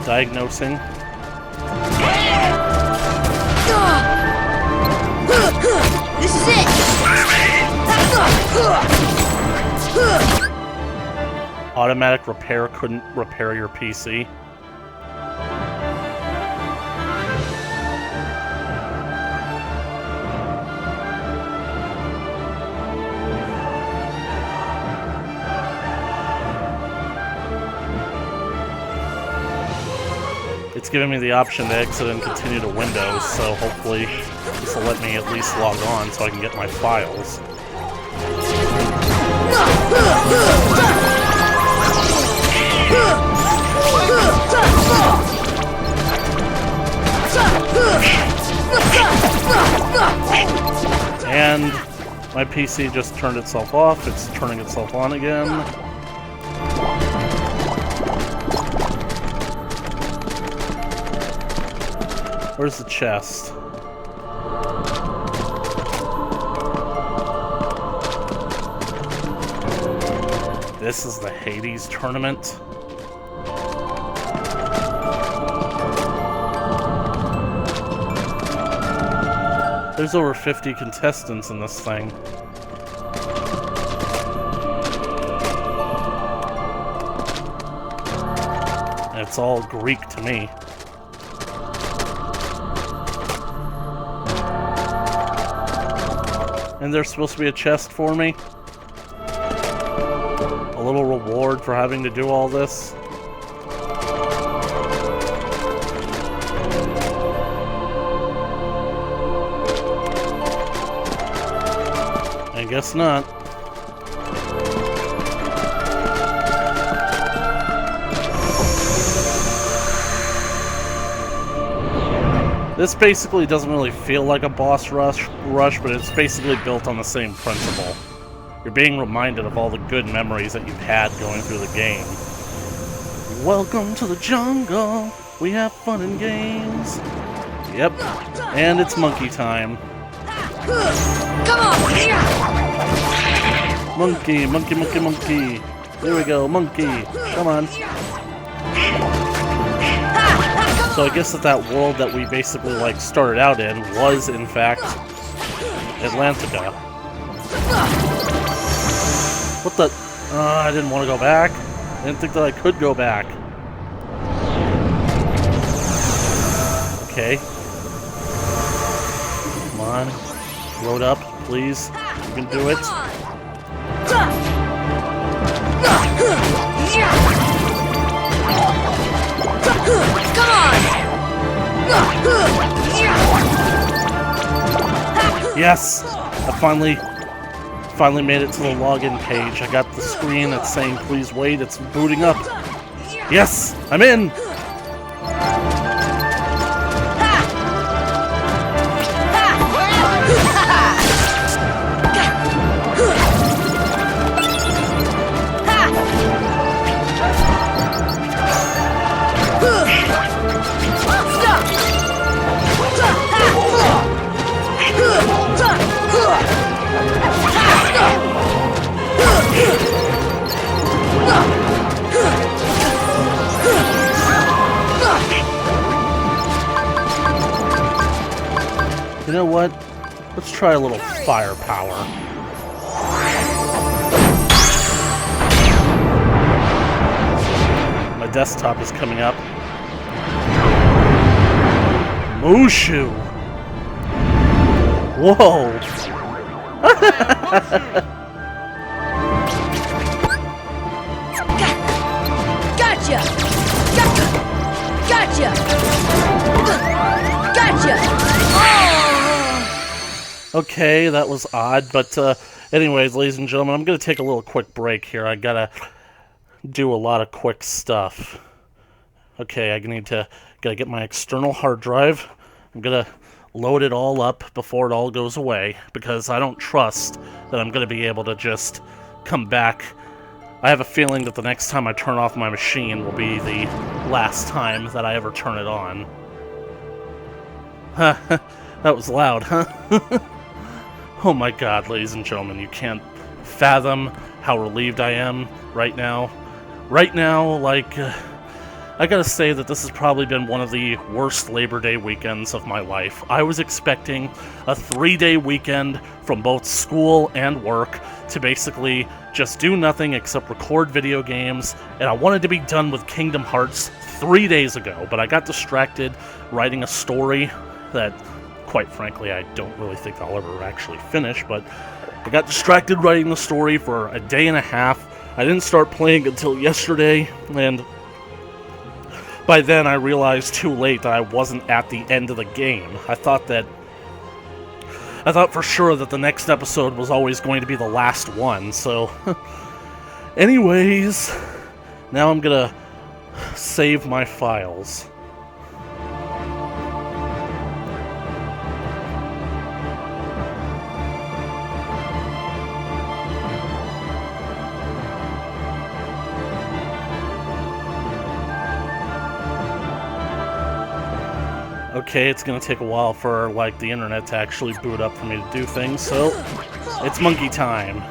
B: Diagnosing.
C: This is it!
B: Automatic repair couldn't repair your PC. giving me the option to exit and continue to Windows, so hopefully this will let me at least log on so I can get my files. And my PC just turned itself off. It's turning itself on again. Where's the chest? This is the Hades tournament. There's over 50 contestants in this thing. And it's all Greek to me. And there's supposed to be a chest for me. A little reward for having to do all this. I guess not. This basically doesn't really feel like a boss rush, but it's basically built on the same principle. You're being reminded of all the good memories that you've had going through the game. Welcome to the jungle. We have fun and games. Yep, and it's monkey time.
J: Come on!
B: Monkey, monkey, monkey, monkey. There we go, monkey. Come on. So I guess that world that we basically like started out in was in fact Atlantica. What the? I didn't want to go back. I didn't think that I could go back. Okay. Come on. Load up, please. You can do it.
J: Come on!
B: Yes! I finally made it to the login page. I got the screen that's saying please wait. It's booting up. Yes! I'm in! You know what? Let's try a little firepower. My desktop is coming up. Mushu! Whoa!
J: Gotcha! Gotcha! Gotcha!
B: Okay, that was odd, but anyways, ladies and gentlemen, I'm going to take a little quick break here. I gotta do a lot of quick stuff. Okay, gotta get my external hard drive. I'm gonna load it all up before it all goes away, because I don't trust that I'm gonna be able to just come back. I have a feeling that the next time I turn off my machine will be the last time that I ever turn it on. That was loud, huh? Oh my god, ladies and gentlemen, you can't fathom how relieved I am right now. Right now, like, I gotta say that this has probably been one of the worst Labor Day weekends of my life. I was expecting a 3-day weekend from both school and work to basically just do nothing except record video games, and I wanted to be done with Kingdom Hearts 3 days ago, but I got distracted writing a story that, quite frankly, I don't really think I'll ever actually finish, but I got distracted writing the story for a day and a half. I didn't start playing until yesterday, and by then I realized too late that I wasn't at the end of the game. I thought for sure that the next episode was always going to be the last one, so... Anyways, now I'm gonna save my files. Okay, it's gonna take a while for, like, the internet to actually boot up for me to do things, so it's monkey time.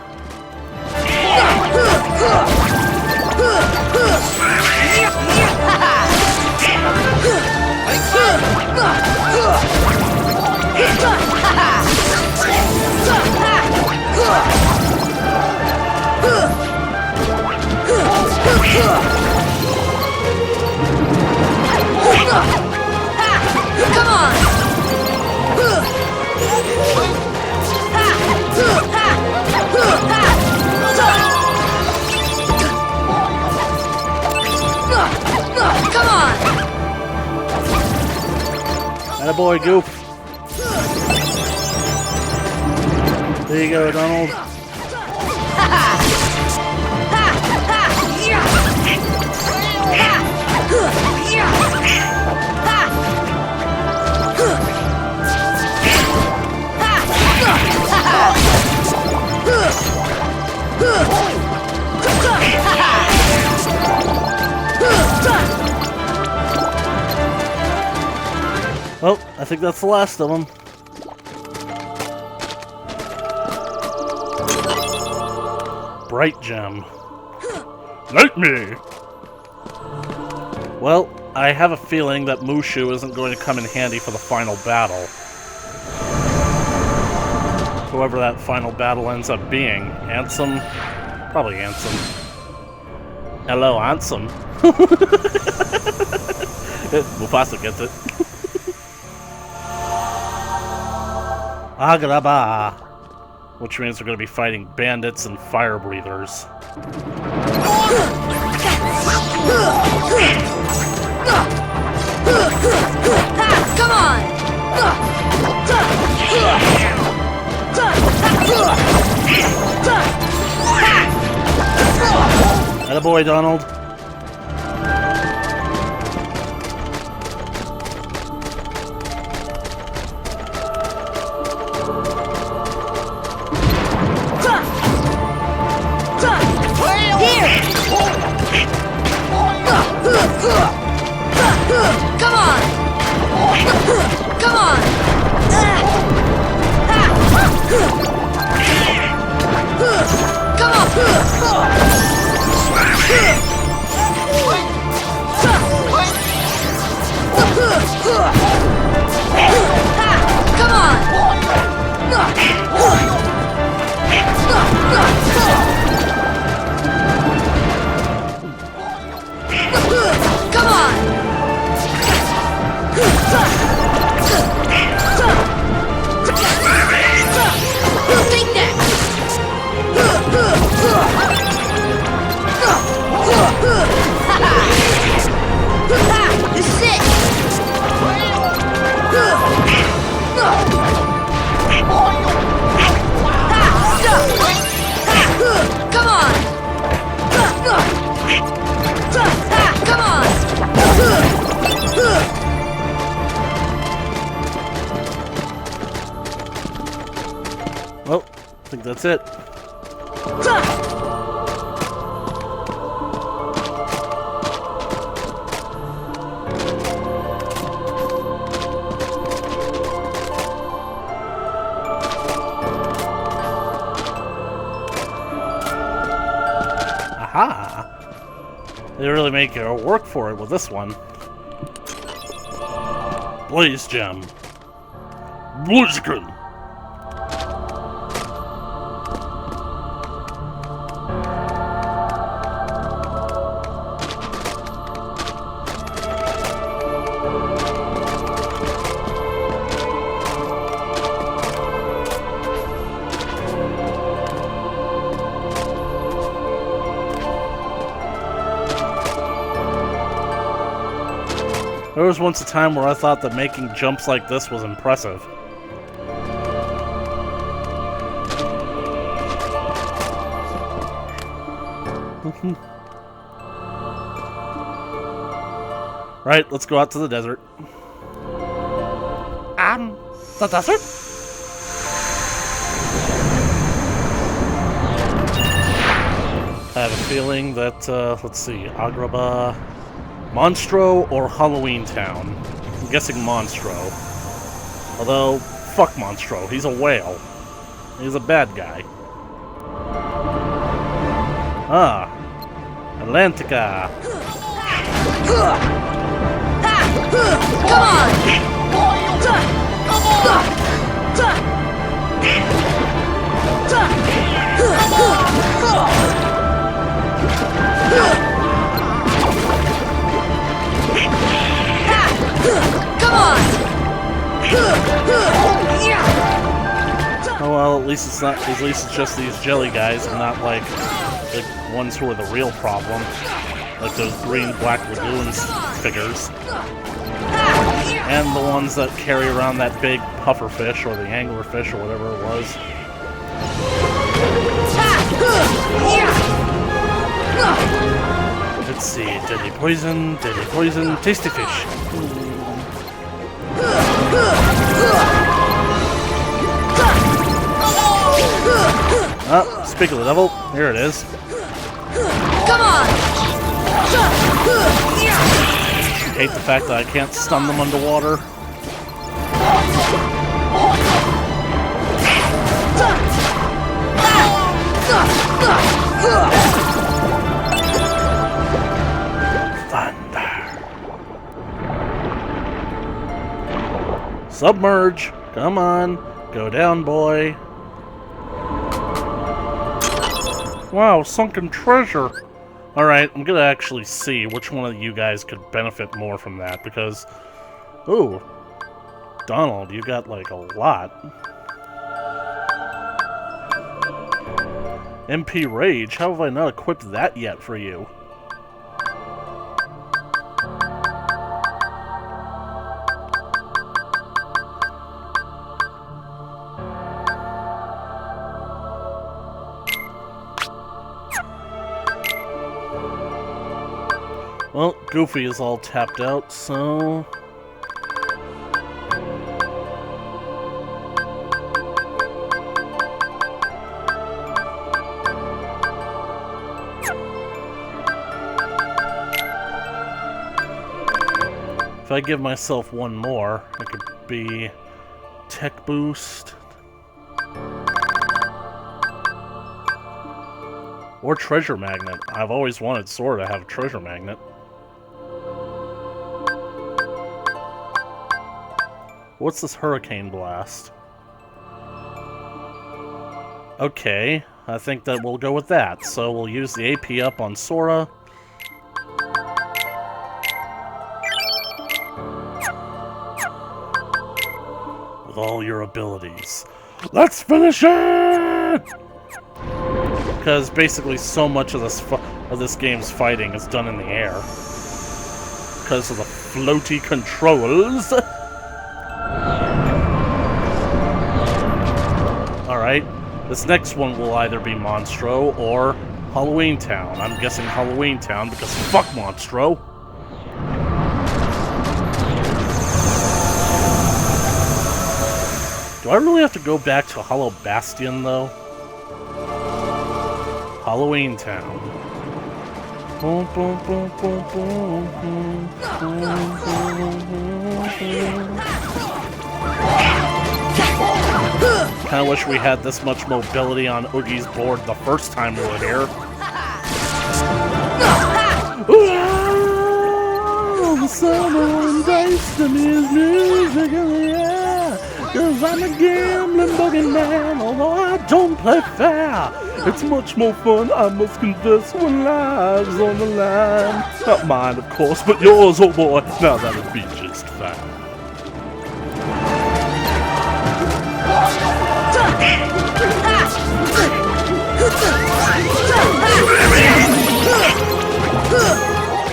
J: Come on! Come on!
B: Attaboy, Goof. There you go, Donald. Well, I think that's the last of them. Bright gem. Light me! Well, I have a feeling that Mushu isn't going to come in handy for the final battle. Whoever that final battle ends up being. Ansem? Probably Ansem. Hello, Ansem. Mufasa gets it. Agrabah, which means we're going to be fighting bandits and fire breathers.
J: Come on!
B: Attaboy, Donald.
J: Come on! Come on! Come on! Come on! Come on! Take that! This is it! Come on! Come on!
B: Well, I think that's it. Aha! They really make work for it with this one. Blaze gem. Blaziken. There was once a time where I thought that making jumps like this was impressive. Right, let's go out to the desert. The desert? I have a feeling that, let's see, Agrabah, Monstro, or Halloween Town. I'm guessing Monstro. Although, fuck Monstro, he's a whale. He's a bad guy. Ah, Atlantica.
J: Come on! Come on!
B: Oh well, at least it's not. At least it's just these jelly guys, and not like the ones who are the real problem, like those green black lagoons figures, and the ones that carry around that big puffer fish or the angler fish or whatever it was. Let's see, deadly poison, tasty fish. Oh, speak of the devil, here it is.
J: Come on!
B: Hate the fact that I can't stun them underwater. Thunder. Submerge. Come on. Go down, boy. Wow, sunken treasure. Alright, I'm gonna actually see which one of you guys could benefit more from that, because... Ooh. Donald, you got, like, a lot. MP Rage, how have I not equipped that yet for you? Well, Goofy is all tapped out, so... If I give myself one more, it could be Tech Boost. Or Treasure Magnet. I've always wanted Sora to have a Treasure Magnet. What's this Hurricane Blast? Okay, I think that we'll go with that. So we'll use the AP up on Sora. With all your abilities. Let's finish it! Because basically so much of this game's fighting is done in the air. Because of the floaty controls. Alright, this next one will either be Monstro or Halloween Town. I'm guessing Halloween Town because fuck Monstro. Do I really have to go back to Hollow Bastion though? Halloween Town. Kinda wish we had this much mobility on Oogie's board the first time we were here. The summer embraced the music in the air. 'Cause I'm a gambling boogeyman, although I don't play fair. It's much more fun, I must confess, when lives on the line. Not mine, of course, but yours, oh boy. Now that'd be just fine.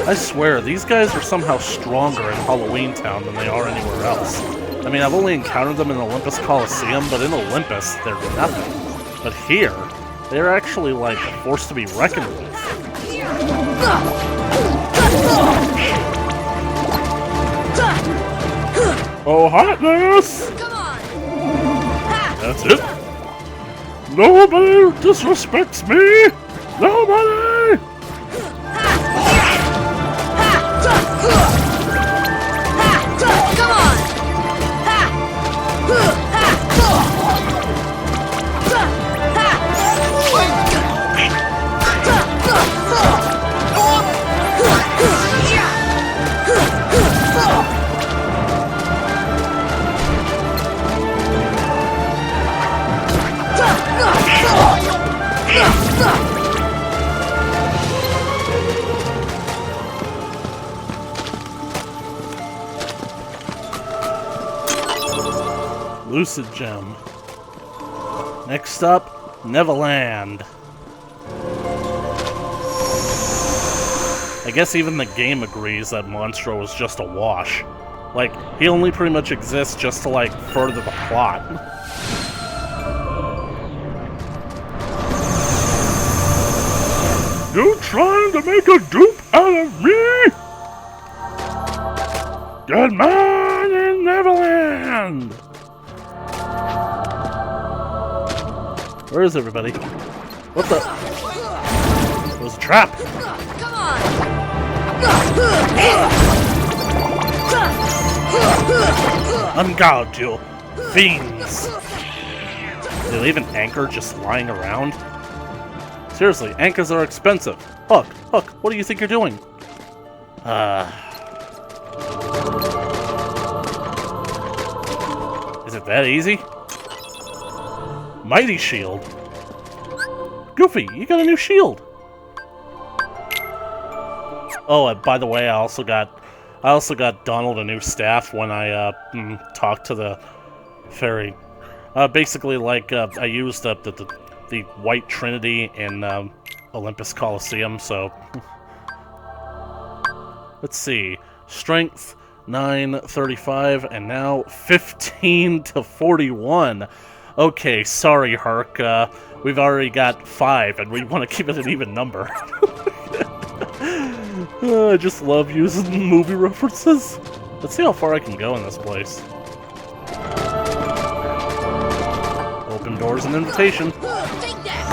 B: I swear, these guys are somehow stronger in Halloween Town than they are anywhere else. I mean, I've only encountered them in Olympus Coliseum, but in Olympus, they're nothing. But here, they're actually, like, a force to be reckoned with. Oh, hotness!
J: Come on!
B: That's it? Nobody disrespects me! Nobody!
J: Come on!
B: Lucid Gem. Next up, Neverland. I guess even the game agrees that Monstro is just a wash. Like, he only pretty much exists just to, like, further the plot. You trying to make a dupe out of me? Good morning, Neverland! Where is everybody? What the? It was a trap!
J: Come on!
B: Ungouge, you fiends! They leave an anchor just lying around? Seriously, anchors are expensive. Hook, what do you think you're doing? Is it that easy? Mighty Shield. Goofy, you got a new shield. Oh, and by the way, I also got Donald a new staff when I talked to the fairy. Basically, like I used the White Trinity in Olympus Coliseum. So let's see, strength 935, and now 15 to 41. Okay, sorry, Herc. We've already got 5, and we want to keep it an even number. I just love using movie references. Let's see how far I can go in this place. Open doors and invitation.
J: Take that!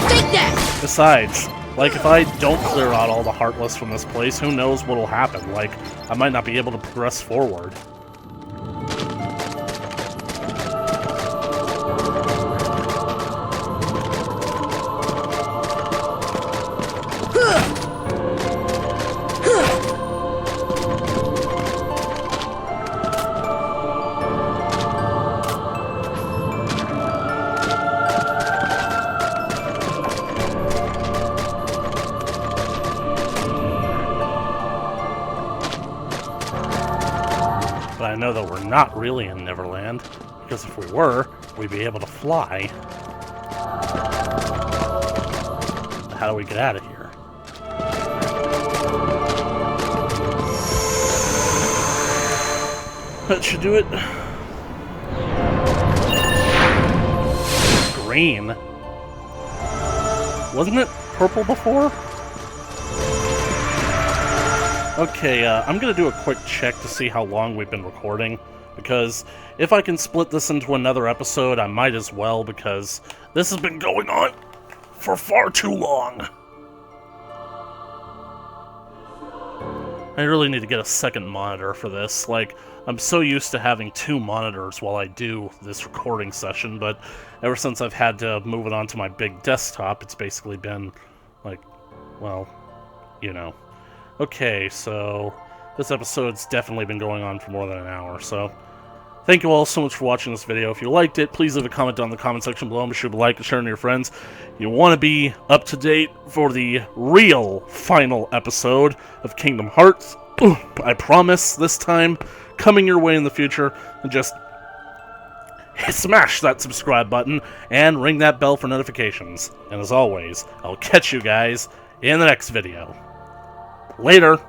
J: Take that!
B: Besides, like, if I don't clear out all the Heartless from this place, who knows what'll happen? Like, I might not be able to progress forward. But I know that we're not really in Neverland, because if we were, we'd be able to fly. How do we get out of here? That should do it. Green. Wasn't it purple before? Okay, I'm gonna do a quick check to see how long we've been recording, because if I can split this into another episode, I might as well, because this has been going on for far too long. I really need to get a second monitor for this. Like, I'm so used to having 2 monitors while I do this recording session, but ever since I've had to move it onto my big desktop, it's basically been, like, well, you know. Okay, so this episode's definitely been going on for more than an hour, so thank you all so much for watching this video. If you liked it, please leave a comment down in the comment section below, and be sure to like and share to your friends. You want to be up to date for the real final episode of Kingdom Hearts. I promise this time, coming your way in the future, and just smash that subscribe button and ring that bell for notifications. And as always, I'll catch you guys in the next video. Later!